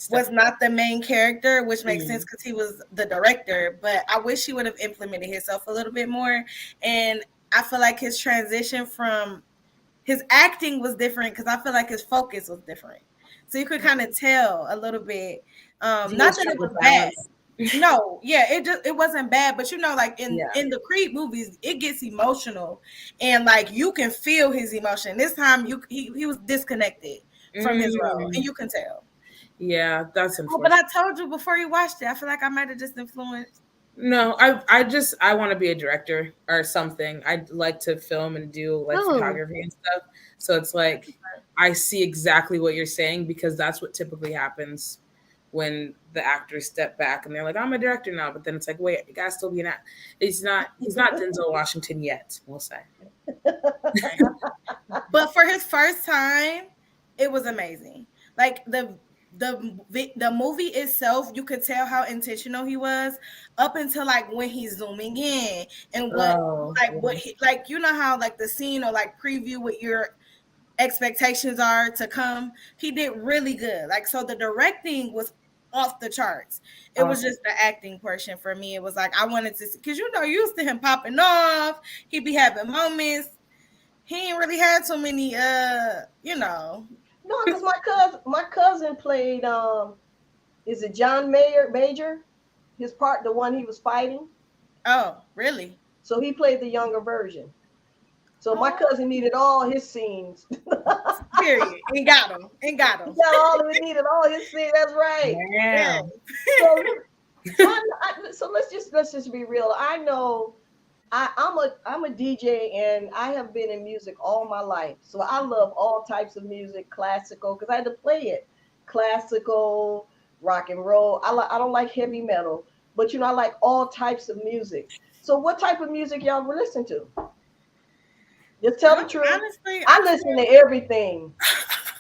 was not the main character, which makes sense because he was the director. But I wish he would have implemented himself a little bit more. And I feel like his transition from his acting was different because I feel like his focus was different. So you could kind of tell a little bit. Not that it was bad. No, yeah, it wasn't bad, but like in the Creed movies, it gets emotional, and like you can feel his emotion. This time, he was disconnected from his role, and you can tell. Yeah, that's unfortunate. But I told you before you watched it, I feel like I might have just influenced. No, I want to be a director or something. I'd like to film and do like photography and stuff. So it's like I see exactly what you're saying because that's what typically happens when the actors step back and they're like, I'm a director now. But then it's like, wait, you gotta still be an actor. He's not Denzel Washington yet, we'll say. But for his first time, it was amazing. Like the movie itself, you could tell how intentional he was up until like when he's zooming in and what you know how like the scene or like preview what your expectations are to come. He did really good. Like so the directing was off the charts. It was just the acting portion for me. It was like I wanted to see because used to him popping off. He'd be having moments. He ain't really had so many No, because my cousin played is it John Major? His part, the one he was fighting. Oh, really? So he played the younger version. So my cousin needed all his scenes. Period. And got him. He got all of it, needed all his scenes. That's right. Yeah. So let's just be real. I know I'm a DJ, and I have been in music all my life. So I love all types of music, classical, because I had to play it. Classical, rock and roll. I don't like heavy metal, but I like all types of music. So what type of music y'all were listening to? Just tell the truth. Honestly, I listen to everything.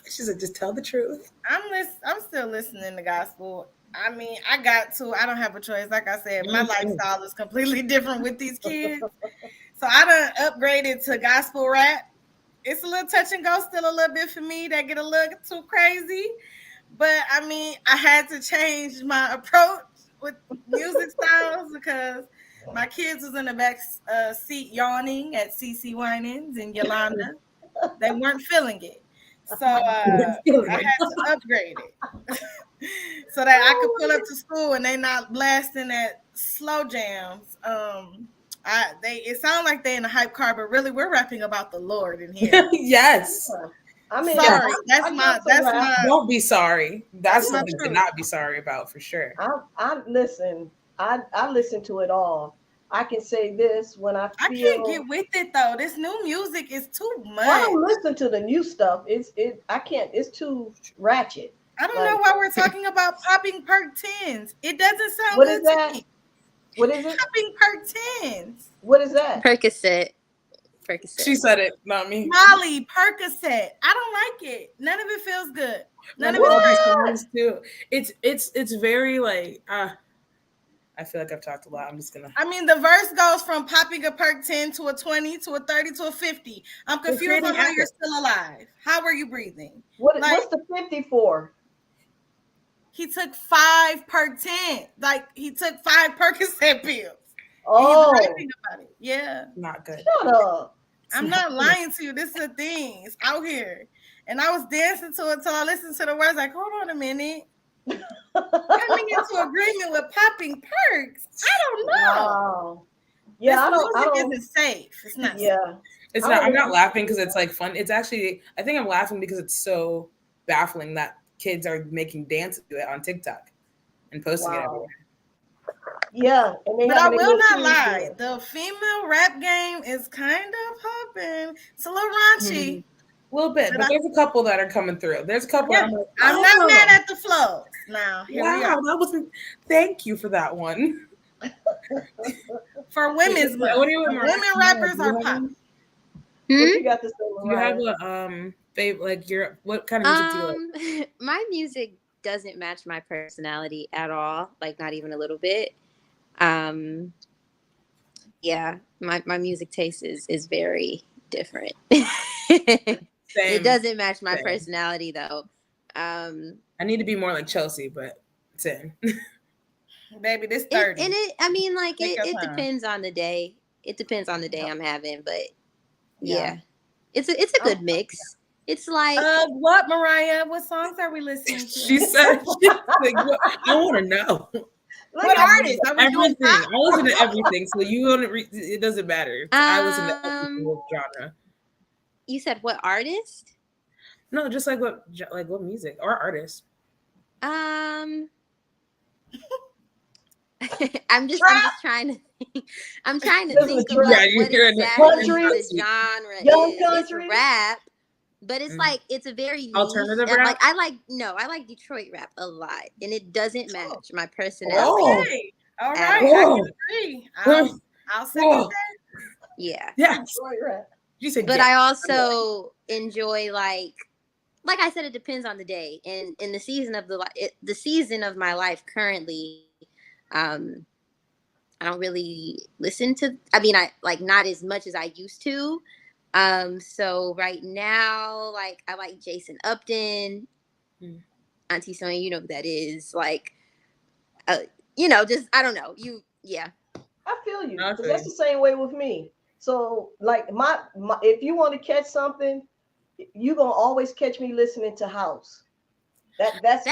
She said, just tell the truth. I'm still listening to gospel. I mean, I got to. I don't have a choice. Like I said, my lifestyle is completely different with these kids. So I done upgraded to gospel rap. It's a little touch and go still a little bit for me. That get a little too crazy. But I mean, I had to change my approach with music styles because my kids was in the back seat yawning at CC Winans and Yolanda. They weren't feeling it. So I had to upgrade it so that I could pull up to school and they not blasting at slow jams. It sounds like they in a hype car, but really we're rapping about the Lord in here. Yes. I mean, Sorry, I got some rap. Don't be sorry. That's something to not be sorry about for sure. I listen. I listen to it all. I can say this when I feel. I can't get with it though. This new music is too much. I don't listen to the new stuff. I can't. It's too ratchet. I don't know why we're talking about popping perk 10s. It doesn't sound What good is that? to me. What is it? Popping perk 10s. What is that? Percocet. She said it, not me. Molly, Percocet. I don't like it. None of it feels good. None of it too. It's very like I feel like I've talked a lot. I'm just gonna. I mean, the verse goes from popping a perk 10 to a 20 to a 30 to a 50. I'm confused on how you're still alive. How are you breathing? What's the 50 for? He took 5 perk 10. Like he took 5 Percocet pills. Oh, he's rapping about it. Yeah. Not good. Shut up. I'm not lying to you. This is a thing. It's out here. And I was dancing to it till I listened to the words like, hold on a minute. Coming into agreement with popping perks. I don't know. Wow. Yeah, this music isn't safe. It's not safe. It's not. I'm not laughing because it's like fun. It's actually, I think I'm laughing because it's so baffling that kids are making dances to it on TikTok and posting it everywhere. Yeah, but I will not lie. The female rap game is kind of hopping. It's a little raunchy. A little bit, but there's a couple that are coming through. There's a couple. Yeah, I'm not mad at the flow. Now, that wasn't. Thank you for that one. For women's, women rappers are popping. You got to say, you have a like your what kind of music do you like? My music doesn't match my personality at all. Like not even a little bit. Yeah, my music taste is very different. It doesn't match my personality though. I need to be more like Chelsea, but 10. Baby, this 30. It depends on the day. It depends on the day I'm having, but yeah. It's a good mix. It's like what, Mariah? What songs are we listening to? She said, like, I want to know. What artists? Everything. I listen to everything, so you don't. It doesn't matter. I listen to every single genre. You said what artist? No, just like what music or artist. I'm just trying to think. I'm trying to think of what exactly the genre is. It's rap, but it's like it's a very alternative rap. I like Detroit rap a lot, and it doesn't match my personality. Okay. All right, I can agree. I'll second that. Yeah. Detroit rap. You said, but I also enjoy like I said, it depends on the day and in the season of the season of my life currently. I don't really listen to. I mean, I like not as much as I used to. So right now, like I like Jason Upton, Auntie Sonia. You know who that is. Like, just I don't know. I feel you. Because that's the same way with me. So like my if you want to catch something, you're gonna always catch me listening to house. That's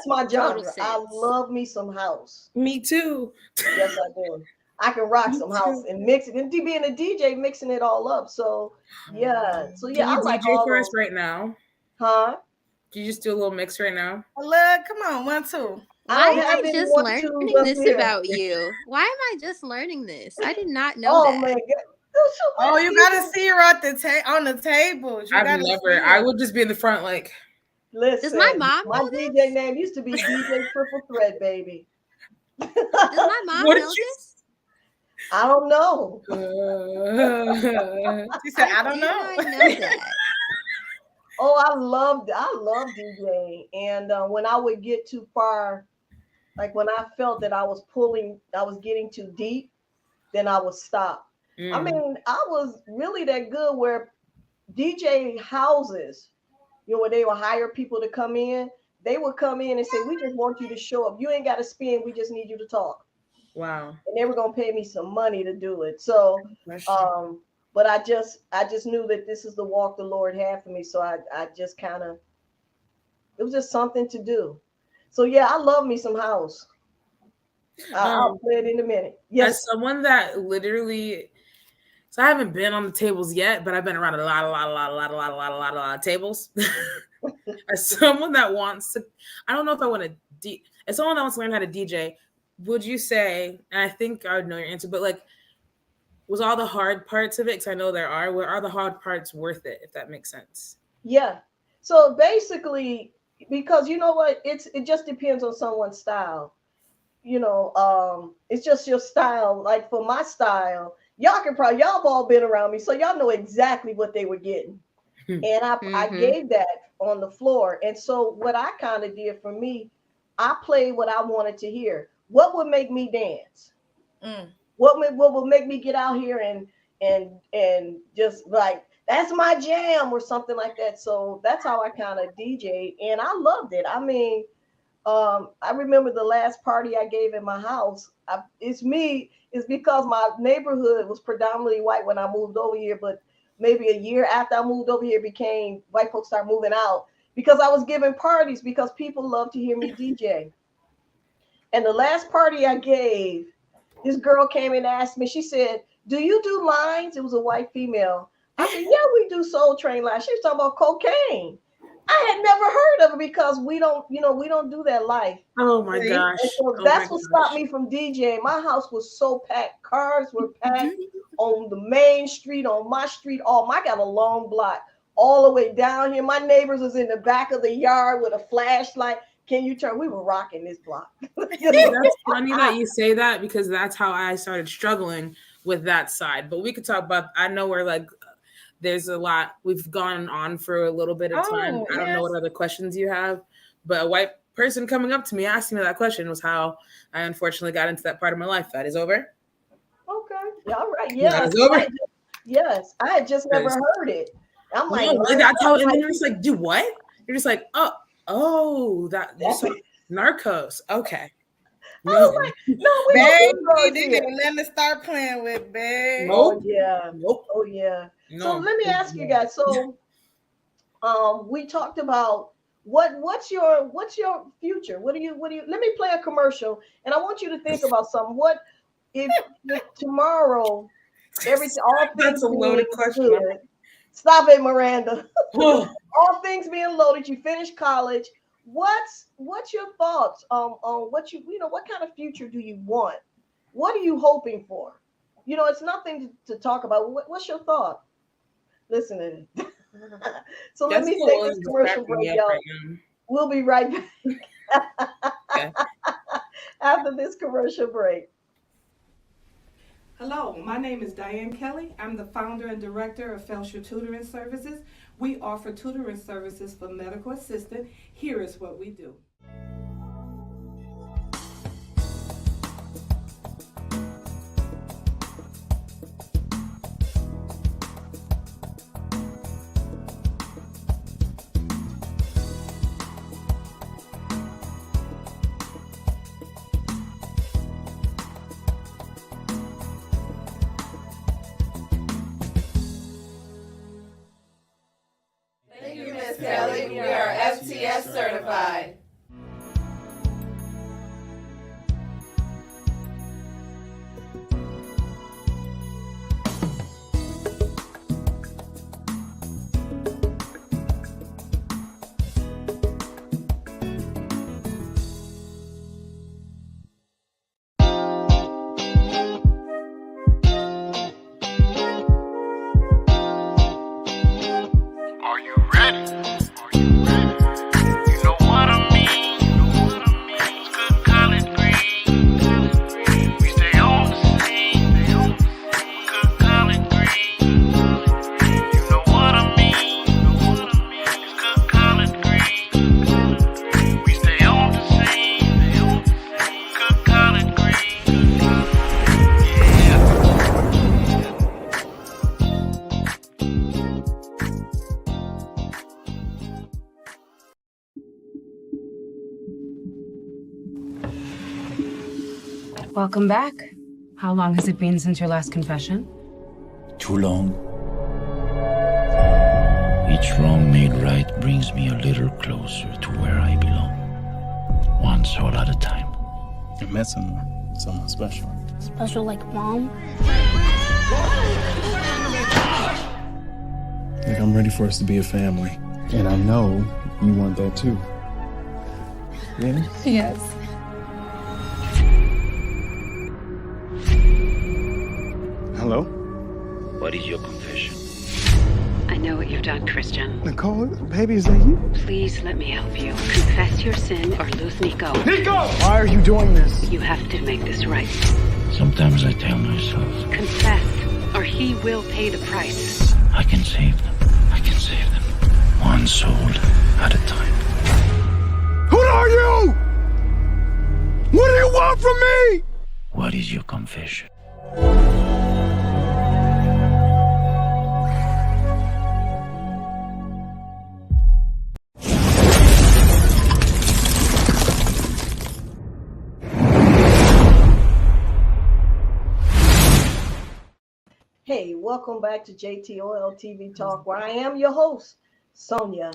my genre. I love me some house. Me too. Yes, I do. I can rock some house and mix it. And being a DJ, mixing it all up. So yeah. So yeah, I like DJ for us right now. Huh? Can you just do a little mix right now? Look, come on, 1, 2. Why don't am have I any just one twos learning up this here. about you? Why am I just learning this? I did not know Oh that. my God. Oh, you gotta see her at the on the tables. You I've gotta never. see I her. would just be in the front, like. Listen, Does my mom my know DJ this? name used to be DJ Triple Threat, baby. Does my mom What know did you this? I don't know. She said, I I don't did know. not know that. Oh, I love DJing. And when I would get too far, like when I felt that I was getting too deep, then I would stop. I mean, I was really that good where DJ houses, where they would hire people to come in, they would come in and say, we just want you to show up. You ain't got to spin. We just need you to talk. Wow. And they were going to pay me some money to do it. So, but I just knew that this is the walk the Lord had for me. So I just kind of, it was just something to do. So yeah, I love me some house. I'll play it in a minute. Yes. As someone that literally, so I haven't been on the tables yet, but I've been around a lot of tables. As someone that wants to, I don't know if I want to, as someone that wants to learn how to DJ, would you say, and I think I would know your answer, but like, was all the hard parts of it, because I know there are, were all the hard parts worth it, if that makes sense? Yeah. So basically, because you know what, it just depends on someone's style. It's just your style. Like for my style, y'all have all been around me, so y'all know exactly what they were getting. And I gave that on the floor. And so what I kind of did for me, I played what I wanted to hear. What would make me dance? What would make me get out here and just like, that's my jam or something like that. So that's how I kind of DJ'd, and I loved it. I mean, I remember the last party I gave in my house. It's because my neighborhood was predominantly white when I moved over here, but maybe a year after I moved over here, white folks started moving out because I was giving parties because people love to hear me DJ. And the last party I gave, this girl came and asked me, she said, do you do lines? It was a white female. I said, yeah, we do Soul Train lines. She was talking about cocaine. I had never heard of it because we don't do that life. Oh my gosh. And so that's what stopped me from DJing. My house was so packed. Cars were packed on the main street, on my street. I got a long block all the way down here. My neighbors was in the back of the yard with a flashlight. Can you turn? We were rocking this block. That's funny that you say that, because that's how I started struggling with that side. But we could talk about, I know we're like, there's a lot, we've gone on for a little bit of time. I don't know what other questions you have, but a white person coming up to me asking me that question was how I unfortunately got into that part of my life. That is over. Okay. All right. Yes. That is over. Yes. I had just never heard it. I'm like, no, that's how, and then you're just like, do what? You're just like, that's like Narcos. Okay. No, like, no, we didn't let me start playing with, babe. Nope. Oh yeah. Nope. Oh yeah. No. So let me ask you guys. So, we talked about what's your future? What do you? Let me play a commercial, and I want you to think about something. What if tomorrow everything, all things That's a loaded being question. good, stop it, Miranda. All things being loaded, you finish college. What's your thoughts on what what kind of future do you want? What are you hoping for? It's nothing to talk about. What's your thought? Listen. So let me take this commercial break, y'all. Right, we'll be right back okay. After this commercial break. Hello, my name is Diane Kelly. I'm the founder and director of Felsher Tutoring Services. We offer tutoring services for medical assistant. Here is what we do. Kelly, we are FTS certified. Welcome back. How long has it been since your last confession? Too long. Each wrong made right brings me a little closer to where I belong. One soul at a time. I met someone special. Special like mom? Like, I'm ready for us to be a family. And I know you want that too. Yeah? Yes. Hello? What is your confession? I know what you've done, Christian. Nicole, baby, is that you? Please let me help you. Confess your sin or lose Nico. Nico! Why are you doing this? You have to make this right. Sometimes I tell myself, Confess, or he will pay the price. I can save them. I can save them. One soul at a time. Who are you? What do you want from me? What is your confession? Hey, welcome back to JTOLTV Talk, where I am your host, Sonia.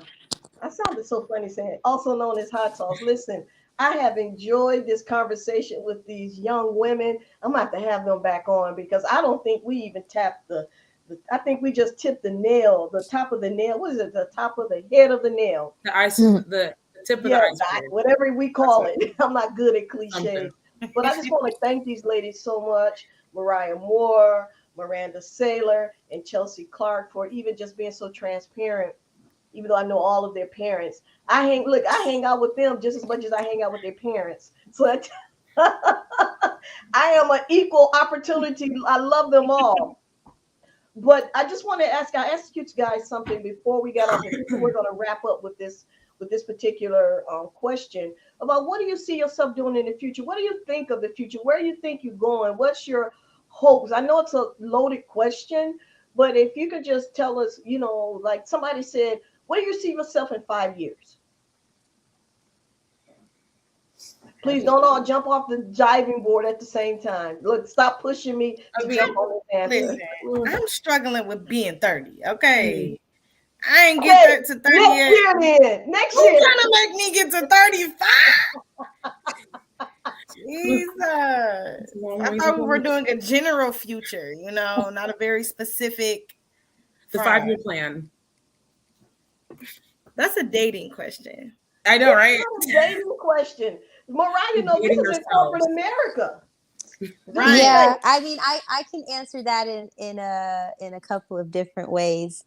I sounded so funny saying, also known as Hot Sauce. Listen, I have enjoyed this conversation with these young women. I'm going to have them back on because I don't think we even tapped I think we just tipped the nail, the top of the nail. What is it? The top of the head of the nail. The tip of the iceberg. Whatever we call it. I'm not good at cliches. But I just want to thank these ladies so much. Mariah Moore, Miranda Saylor, and Chelsea Clark for even just being so transparent, even though I know all of their parents. I hang out with them just as much as I hang out with their parents. So I am an equal opportunity. I love them all. But I just want to ask you guys something before we get on. We're going to wrap up with this particular question about what do you see yourself doing in the future? What do you think of the future? Where do you think you're going? What's your hopes? I know it's a loaded question, but if you could just tell us, like somebody said, where do you see yourself in 5 years? Please don't all jump off the diving board at the same time. Look, stop pushing me to jump on this answer. Listen, I'm struggling with being 30. Okay. I ain't get to 30 next yet. Year then. Next Who's year. trying to make me get to 35? Jesus. I thought we were doing a general future, not a very specific. The 5-year plan. That's a dating question. I know, right? That's a dating question. Mariah, no, this is in corporate America. Right. Yeah, I mean, I can answer that in a couple of different ways.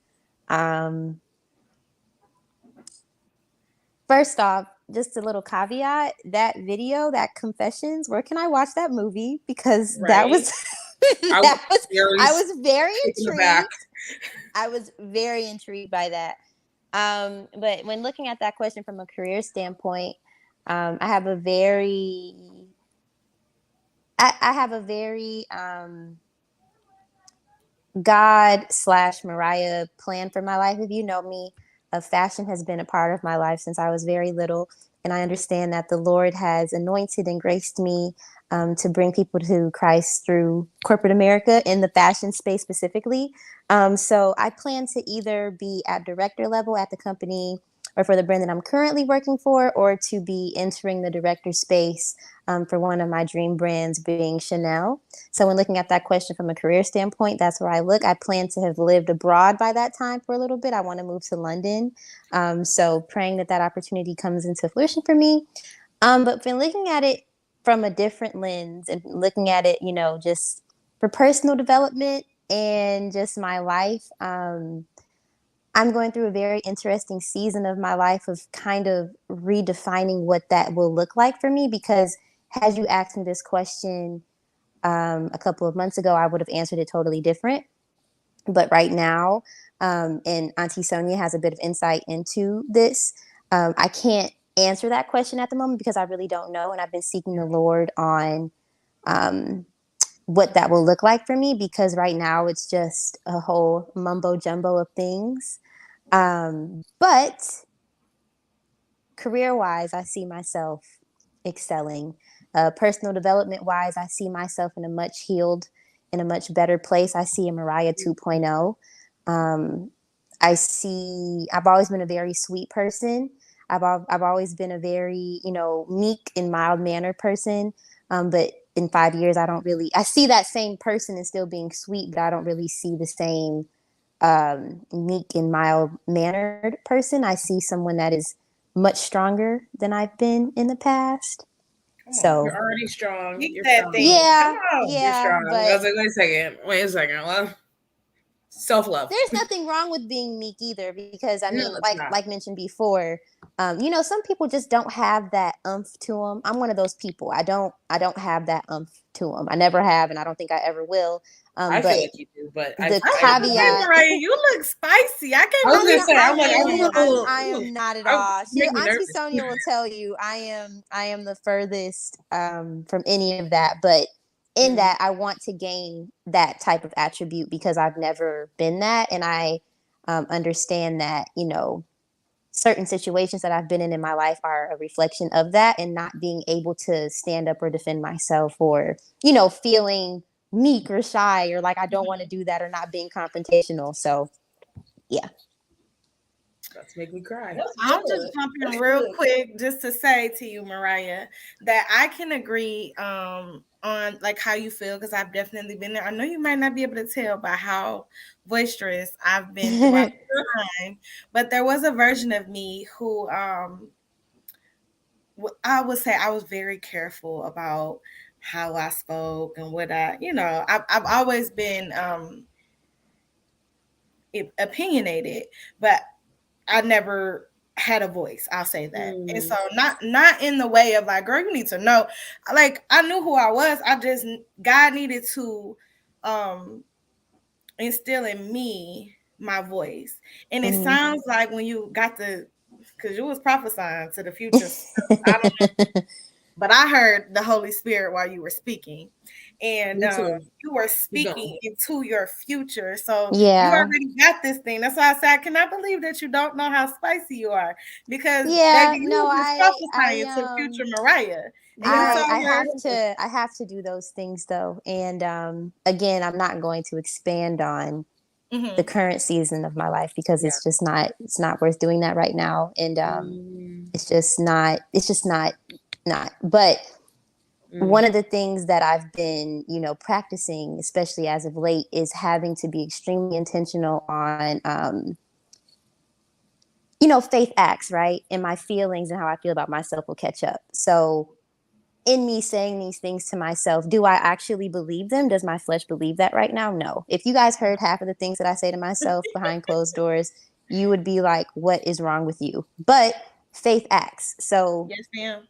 First off, just a little caveat, that video, that confessions, where can I watch that movie? Because that was I was very intrigued. I was very intrigued by that. But when looking at that question from a career standpoint, I have a very God/Mariah plan for my life. If you know me, fashion has been a part of my life since I was very little. And I understand that the Lord has anointed and graced me to bring people to Christ through corporate America in the fashion space specifically. So I plan to either be at director level at the company or for the brand that I'm currently working for, or to be entering the director space for one of my dream brands being Chanel. So when looking at that question from a career standpoint, that's where I look. I plan to have lived abroad by that time for a little bit. I want to move to London. So praying that opportunity comes into fruition for me. But when looking at it from a different lens and looking at it, just for personal development and just my life, I'm going through a very interesting season of my life of kind of redefining what that will look like for me, because had you asked me this question a couple of months ago, I would have answered it totally different. But right now, and Auntie Sonia has a bit of insight into this, I can't answer that question at the moment because I really don't know. And I've been seeking the Lord on what that will look like for me, because right now it's just a whole mumbo jumbo of things. But career-wise, I see myself excelling. Personal development wise, I see myself in a much healed, in a much better place. I see a Mariah 2.0. I've always been a very sweet person. I've always been a very, meek and mild mannered person. But in 5 years, I see that same person and still being sweet, but I don't really see the same meek and mild mannered person. I see someone that is much stronger than I've been in the past. So you're already strong. Keep You're that strong. thing. yeah, Come on. You're yeah, strong. but I was like, wait a second. Well, self-love. there's nothing wrong with being meek either, because I mean, No, it's not. like mentioned before, some people just don't have that umph to them. I'm one of those people. I don't have that umph to them. I never have, and I don't think I ever will. I But feel like you do, but the I caveat. Mariah, you look spicy. I can't I was believe gonna say, I'm like, I'm a little. I am not at I all. make me Auntie nervous. Sonia will tell you I am the furthest from any of that. But in that, I want to gain that type of attribute because I've never been that, and I understand that certain situations that I've been in my life are a reflection of that, and not being able to stand up or defend myself, or feeling meek or shy, or like I don't want to do that, or not being confrontational. So yeah. Let's make me cry. I'll just jump in real quick just to say to you, Mariah, that I can agree on like how you feel, because I've definitely been there. I know you might not be able to tell by how boisterous I've been throughout the time, but there was a version of me who I would say I was very careful about how I spoke and what I've always been opinionated, but I never had a voice. I'll say that. And so not in the way of like, girl, you need to know. Like, I knew who I was. God needed to instill in me my voice. And it sounds like when you got because you was prophesying to the future stuff. I don't know. But I heard the Holy Spirit while you were speaking, and you were speaking into your future. So you already got this thing. That's why I said I cannot believe that you don't know how spicy you are, because baby, you was prophesying to future Mariah. I have to do those things though, and again, I'm not going to expand on the current season of my life because it's not worth doing that right now, and it's just not but one of the things that I've been practicing, especially as of late, is having to be extremely intentional on faith acts, right? And my feelings and how I feel about myself will catch up. So in me saying these things to myself, do I actually believe them? Does my flesh believe that right now? No. If you guys heard half of the things that I say to myself behind closed doors, you would be like, what is wrong with you? But faith acts. So yes, ma'am.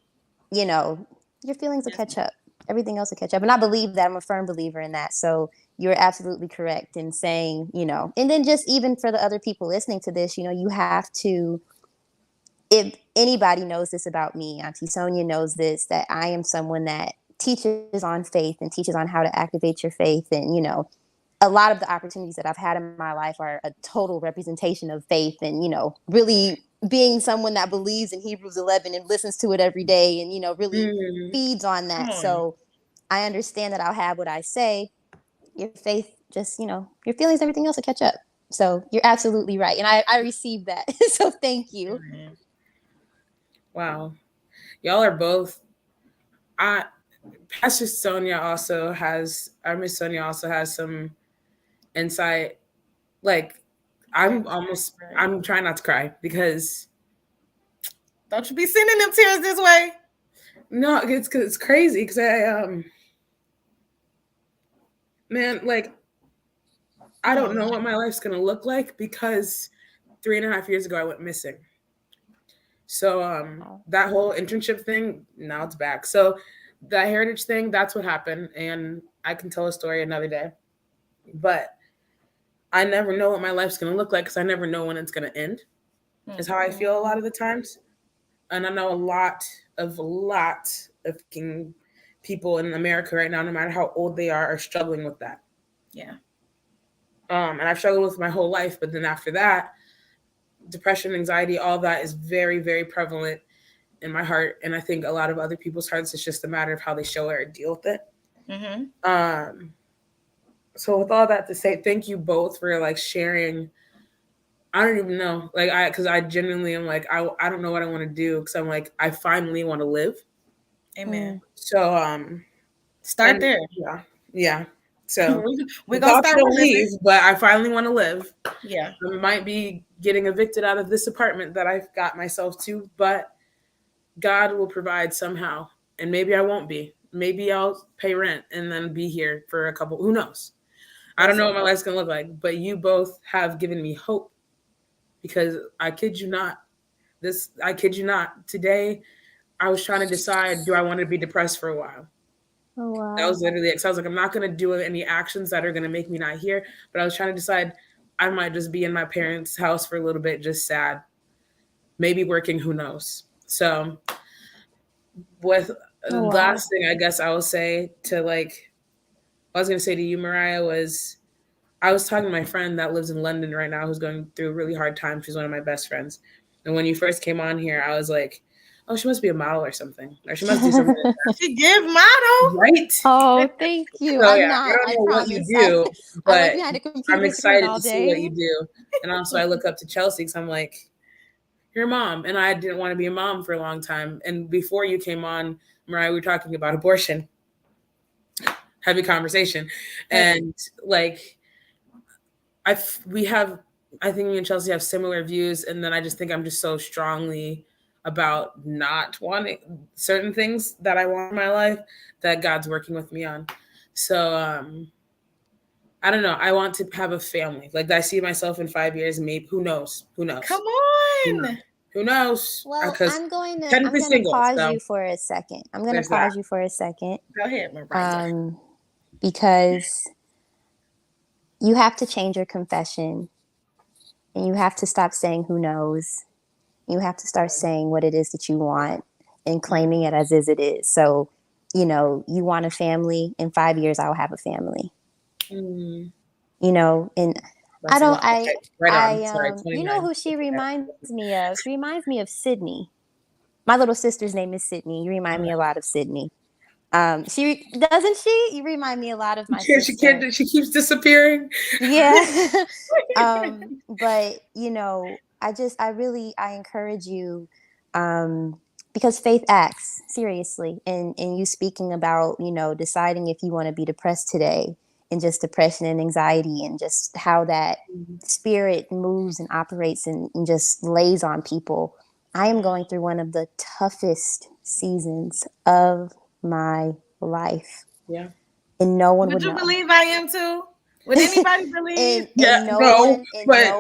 Your feelings will catch up. Everything else will catch up. And I believe that. I'm a firm believer in that. So you're absolutely correct in saying, and then just even for the other people listening to this, you have to, if anybody knows this about me, Auntie Sonia knows this, that I am someone that teaches on faith and teaches on how to activate your faith. And, a lot of the opportunities that I've had in my life are a total representation of faith and, really being someone that believes in Hebrews 11 and listens to it every day and, really feeds on that. So I understand that I'll have what I say. Your faith just, your feelings, everything else will catch up. So you're absolutely right. And I received that. So thank you. Wow. Y'all are both. Pastor Sonia also has, our Miss Sonia also has some insight. Like, I'm trying not to cry because. Don't you be sending them tears this way. No, it's crazy because man, like, I don't know what my life's going to look like because 3.5 years ago I went missing. So that whole internship thing, now it's back. So that heritage thing, that's what happened. And I can tell a story another day. But I never know what my life's going to look like because I never know when it's going to end, is how I feel a lot of the times. And I know a lot of people in America right now, no matter how old they are struggling with that. Yeah. And I've struggled with my whole life. But then after that, depression, anxiety, all that is very, very prevalent in my heart, and I think a lot of other people's hearts. It's just a matter of how they show it or deal with it. So with all that to say, thank you both for like sharing. I don't even know, like because I genuinely am like I don't know what I want to do, because I'm like I finally want to live. Amen. So start there. Yeah. So we're gonna start to leave, but I finally want to live. Yeah. I might be getting evicted out of this apartment that I've got myself to, but God will provide somehow, and maybe I won't be. Maybe I'll pay rent and then be here for a couple. Who knows? I don't know what my life's gonna look like, but you both have given me hope, because I kid you not, today I was trying to decide, do I want to be depressed for a while? Oh, wow. That was literally it. So I was like, I'm not going to do any actions that are going to make me not here. But I was trying to decide, I might just be in my parents' house for a little bit, just sad, maybe working, who knows? So with the last thing I guess I will say to like, I was going to say to you, Mariah, was I was talking to my friend that lives in London right now, who's going through a really hard time. She's one of my best friends. And when you first came on here, I was like, oh, she must be a model or something. Or she must do something. She give model. Right? Oh, thank you. So, I'm not. I don't know what you do, but I'm excited to see what you do. And also I look up to Chelsea because I'm like, you're a mom. And I didn't want to be a mom for a long time. And before you came on, Mariah, we were talking about abortion. Heavy conversation. And like, I think me and Chelsea have similar views. And then I just think I'm just so strongly about not wanting certain things that I want in my life that God's working with me on. So I don't know. I want to have a family. Like I see myself in 5 years, maybe. Who knows? Come on. Who knows? Well, I'm going to pause you for a second. Go ahead, Mariah. Because you have to change your confession, and you have to stop saying who knows. You have to start saying what it is that you want and claiming it as is it is. So, you want a family. In 5 years, I'll have a family. And that's you know who she reminds me of? She reminds me of Sydney. My little sister's name is Sydney. You remind me a lot of Sydney. She doesn't she? You remind me a lot of my sister. She keeps disappearing. Yeah. But I encourage you, because faith acts, seriously. And you speaking about, deciding if you want to be depressed today, and just depression and anxiety, and just how that spirit moves and operates and just lays on people. I am going through one of the toughest seasons of my life. Yeah. And no one would know. Would you believe I am too? Would anybody believe? No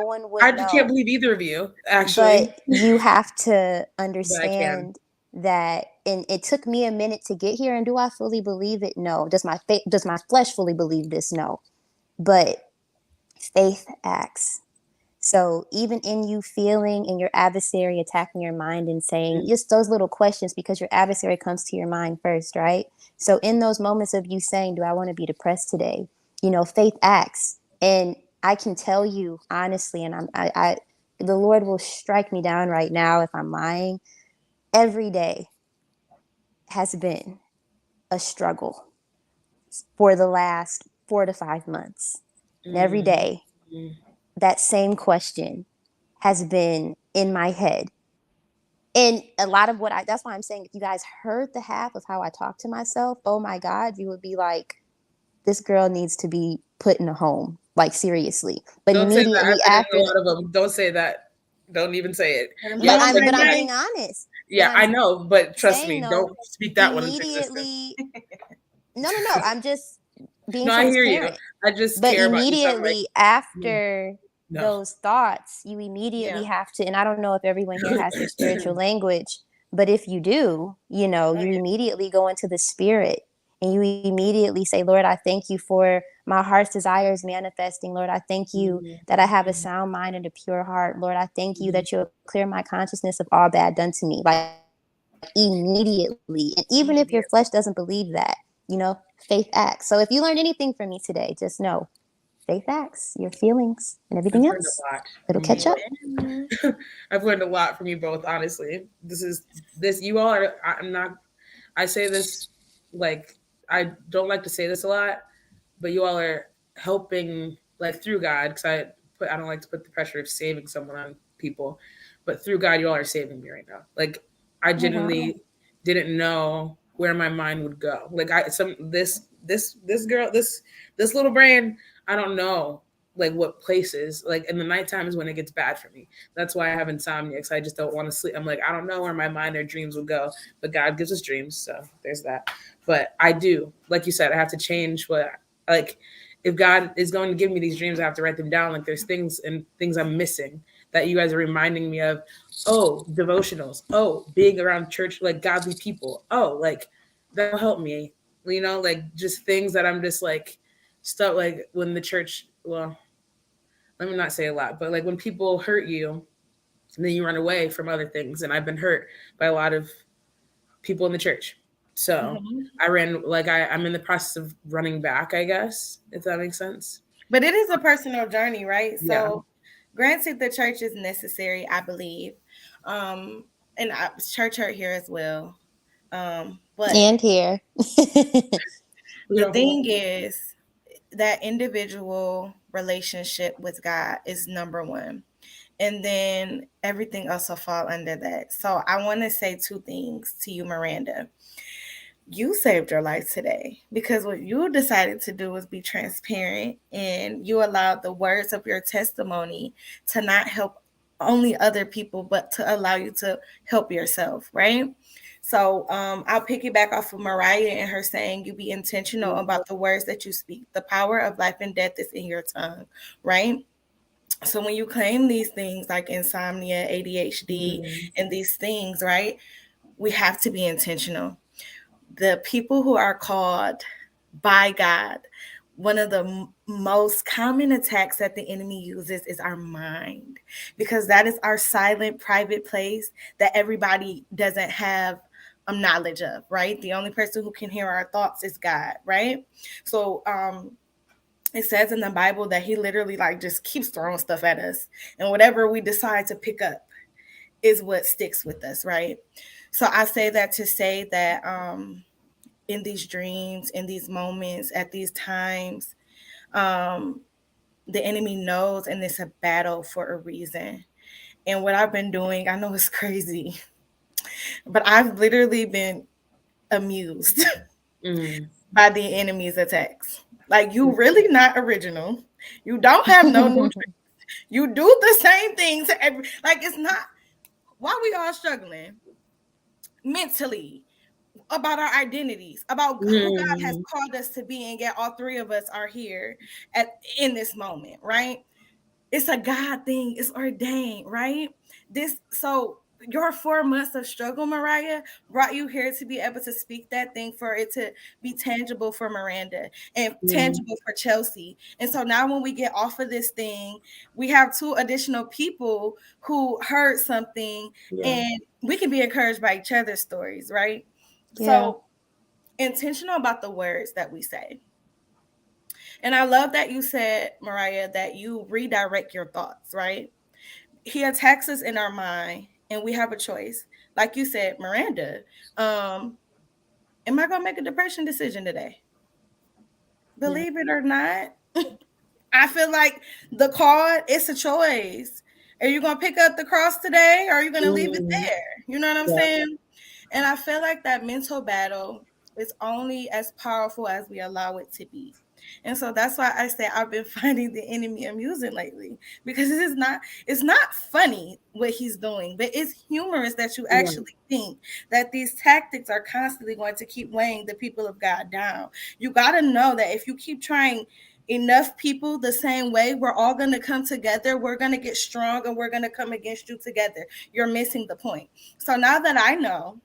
one would I know. can't believe either of you, actually. But you have to understand that, and it took me a minute to get here. And do I fully believe it? No. Does my flesh fully believe this? No. But faith acts. So even in you feeling and your adversary attacking your mind and saying just those little questions, because your adversary comes to your mind first, right? So in those moments of you saying, do I want to be depressed today? Faith acts. And I can tell you honestly, and the Lord will strike me down right now if I'm lying. Every day has been a struggle for the last 4 to 5 months. And every day, that same question has been in my head. And a lot of that's why I'm saying, if you guys heard the half of how I talk to myself, oh my God, you would be like, this girl needs to be put in a home. Like, seriously. But don't immediately after, don't say that. Don't even say it. But I'm being honest. Yeah, I know, but trust me, don't speak that one into existence. No. I'm just being I hear you. I just care about you. But immediately after those thoughts, you immediately have to, and I don't know if everyone here has their spiritual language, but if you do, you immediately go into the spirit. And you immediately say, Lord, I thank you for my heart's desires manifesting. Lord, I thank you that I have a sound mind and a pure heart. Lord, I thank you that you'll clear my consciousness of all bad done to me. Like, immediately. And even if your flesh doesn't believe that, faith acts. So if you learned anything from me today, just know say facts, your feelings, and everything I've else. learned a lot. It'll catch up. I've learned a lot from you both, honestly. You all are, I say this, like, I don't like to say this a lot, but you all are helping, like, through God, because I don't like to put the pressure of saving someone on people, but through God, you all are saving me right now. Like, I genuinely didn't know where my mind would go. Like, this little brain, I don't know, like, what places, like, in the nighttime is when it gets bad for me. That's why I have insomnia, because I just don't want to sleep. I'm like, I don't know where my mind or dreams would go, but God gives us dreams, so there's that. But I do, like you said, I have to change like, if God is going to give me these dreams, I have to write them down. Like, there's things I'm missing that you guys are reminding me of. Oh, devotionals. Oh, being around church, like, godly people. Oh, like, that'll help me. You know, like, just things that I'm just like stuff, like, when the church, well, let me not say a lot, but like when people hurt you and then you run away from other things. And I've been hurt by a lot of people in the church. So I'm in the process of running back, I guess, if that makes sense. But it is a personal journey, right? Yeah. So granted, the church is necessary, I believe. And church hurt here as well. But and here. The thing is that individual relationship with God is number one. And then everything else will fall under that. So I want to say two things to you, Miranda. You saved your life today, because what you decided to do was be transparent, and you allowed the words of your testimony to not help only other people, but to allow you to help yourself, right? So I'll piggyback off of Mariah and her saying, you be intentional about the words that you speak. The power of life and death is in your tongue, right? So when you claim these things like insomnia, ADHD, and these things, right, we have to be intentional. The people who are called by God, one of the most common attacks that the enemy uses is our mind, because that is our silent, private place that everybody doesn't have knowledge of, right? The only person who can hear our thoughts is God, right? So it says in the Bible that he literally like just keeps throwing stuff at us, and whatever we decide to pick up is what sticks with us, right? So I say that to say that in these dreams, in these moments, at these times, the enemy knows, and it's a battle for a reason. And what I've been doing, I know it's crazy, but I've literally been amused by the enemy's attacks. Like, you really not original. You don't have no new tricks. You do the same thing to every, like, it's not, why we all struggling mentally about our identities, about who God has called us to be, and yet all three of us are here in this moment, right? It's a God thing. It's ordained, right? So your 4 months of struggle, Mariah, brought you here to be able to speak that thing, for it to be tangible for Miranda and tangible for Chelsea. And so now when we get off of this thing, we have 2 additional people who heard something, and we can be encouraged by each other's stories, right? Yeah. So intentional about the words that we say. And I love that you said, Mariah, that you redirect your thoughts, right? He attacks us in our mind, and we have a choice. Like you said, Miranda, am I going to make a depression decision today? Believe it or not, I feel like the card, it's a choice. Are you going to pick up the cross today, or are you going to leave it there? You know what I'm saying? And I feel like that mental battle is only as powerful as we allow it to be. And so that's why I say I've been finding the enemy amusing lately, because it's not funny what he's doing, but it's humorous that you actually think that these tactics are constantly going to keep weighing the people of God down. You got to know that if you keep trying enough people the same way, we're all going to come together. We're going to get strong, and we're going to come against you together. You're missing the point. So now that I know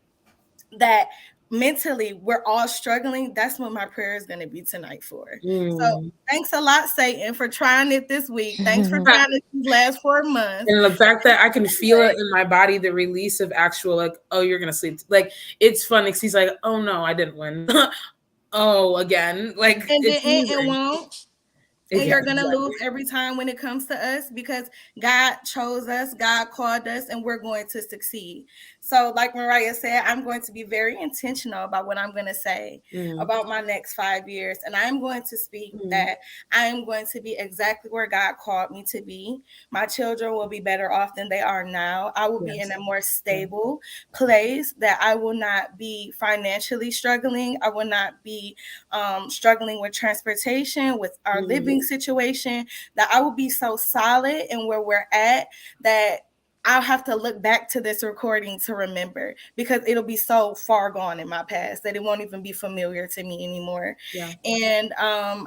that mentally we're all struggling, that's what my prayer is going to be tonight for. So thanks a lot, Satan, for trying it this week. Thanks for trying it these last 4 months. And the fact that I can feel it in my body, the release of actual, like, oh, you're going to sleep. Like, it's funny because he's like, oh no, I didn't win. Oh, again. Like, and it won't. And you're going to Exactly. lose every time when it comes to us, because God chose us, God called us, and we're going to succeed. So like Mariah said, I'm going to be very intentional about what I'm going to say about my next 5 years. And I'm going to speak that I am going to be exactly where God called me to be. My children will be better off than they are now. I will be in a more stable place, that I will not be financially struggling. I will not be struggling with transportation, with our living situation, that I will be so solid in where we're at that I'll have to look back to this recording to remember, because it'll be so far gone in my past that it won't even be familiar to me anymore. Yeah. And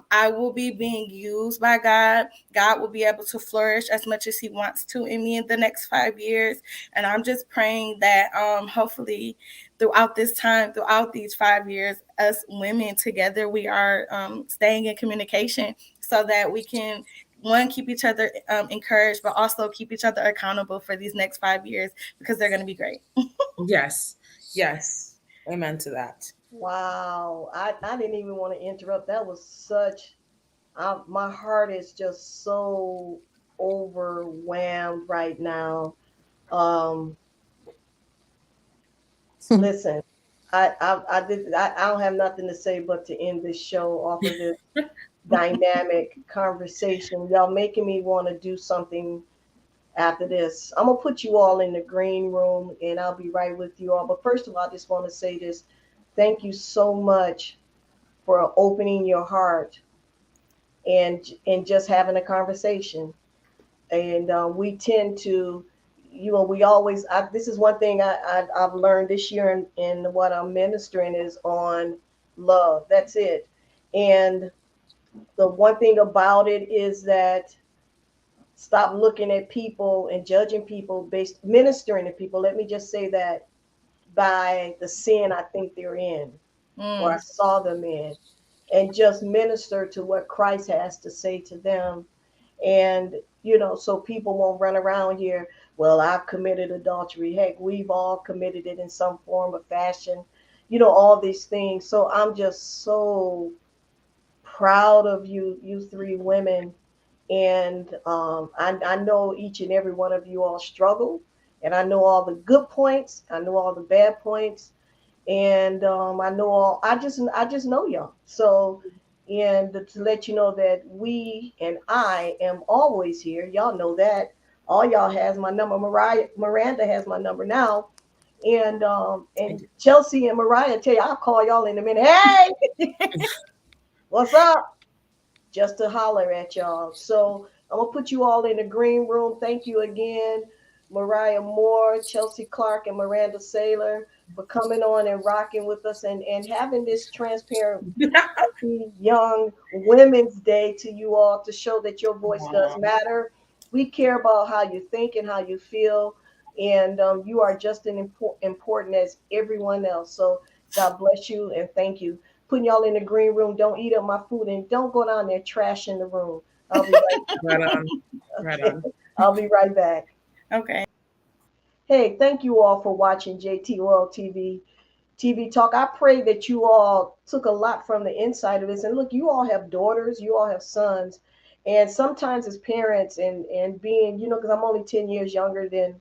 I will be being used by God. God will be able to flourish as much as he wants to in me in the next 5 years. And I'm just praying that hopefully throughout this time, throughout these 5 years, us women together, we are staying in communication so that we can, one, keep each other encouraged, but also keep each other accountable for these next 5 years, because they're going to be great. Yes. Yes. Amen to that. Wow. I didn't even want to interrupt. That was such, my heart is just so overwhelmed right now. Listen, I don't have nothing to say but to end this show off of this dynamic conversation. Y'all making me want to do something after this. I'm gonna put you all in the green room, and I'll be right with you all. But first of all, I just want to say this: thank you so much for opening your heart and just having a conversation. And we tend to, we always. This is one thing I've learned this year, in what I'm ministering is on love. That's it. And the one thing about it is that stop looking at people and judging people based, ministering to people. Let me just say that, by the sin I think they're in, or I saw them in, and just minister to what Christ has to say to them. And, so people won't run around here, well, I've committed adultery. Heck, we've all committed it in some form of fashion, all these things. So I'm just so proud of you three women. And I know each and every one of you all struggle, and I know all the good points. I know all the bad points, and I know all. I just know y'all. So, and to let you know that we and I am always here. Y'all know that. All y'all has my number. Miranda has my number now, and Chelsea and Mariah tell you I'll call y'all in a minute. Hey, what's up? Just to holler at y'all. So I'm gonna put you all in the green room. Thank you again, Mariah Moore, Chelsea Clark, and Miranda Saylor, for coming on and rocking with us, and having this transparent young Women's Day to you all, to show that your voice does matter. We care about how you think and how you feel, and you are just as important as everyone else. So God bless you and thank you. Putting y'all in the green room. Don't eat up my food, and don't go down there trash in the room. I'll be right back. Right on. I'll be right back. Okay. Hey, thank you all for watching JTOL TV Talk. I pray that you all took a lot from the inside of this. And look, you all have daughters, you all have sons. And sometimes as parents, and being, because I'm only 10 years younger than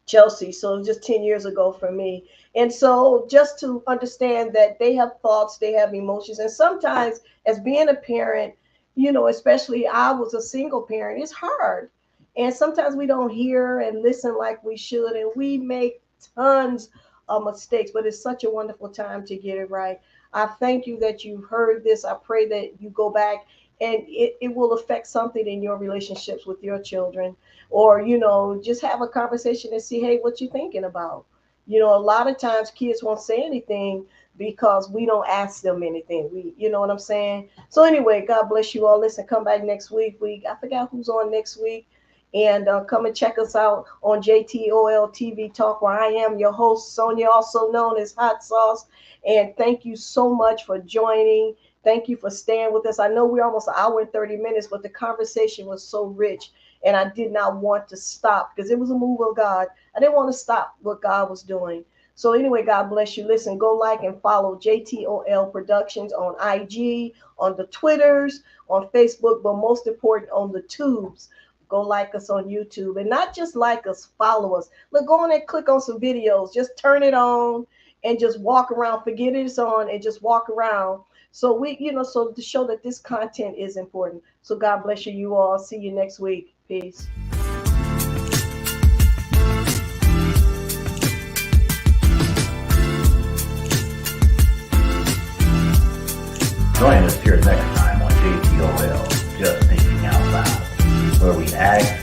Chelsea, so it was just 10 years ago for me. And so just to understand that they have thoughts, they have emotions. And sometimes as being a parent, especially I was a single parent, it's hard. And sometimes we don't hear and listen like we should. And we make tons of mistakes, but it's such a wonderful time to get it right. I thank you that you heard this. I pray that you go back and it will affect something in your relationships with your children, or just have a conversation and see, hey, what you thinking about. A lot of times kids won't say anything because we don't ask them anything. You know what I'm saying? So anyway, God bless you all. Listen, come back next week. I forgot who's on next week. And come and check us out on JTOL TV Talk, where I am your host, Sonia, also known as Hot Sauce. And thank you so much for joining. Thank you for staying with us. I know we're almost an hour and 30 minutes, but the conversation was so rich, and I did not want to stop, because it was a move of God. I didn't want to stop what God was doing. So anyway, God bless you. Listen, go like and follow JTOL Productions on IG, on the Twitters, on Facebook, but most important on the tubes. Go like us on YouTube, and not just like us, follow us. Look, go on and click on some videos. Just turn it on and just walk around. Forget it's on and just walk around. So we, so to show that this content is important. So God bless you, you all. See you next week. Peace. Join us here next time on JTOL, Just Thinking Out Loud, where we ask,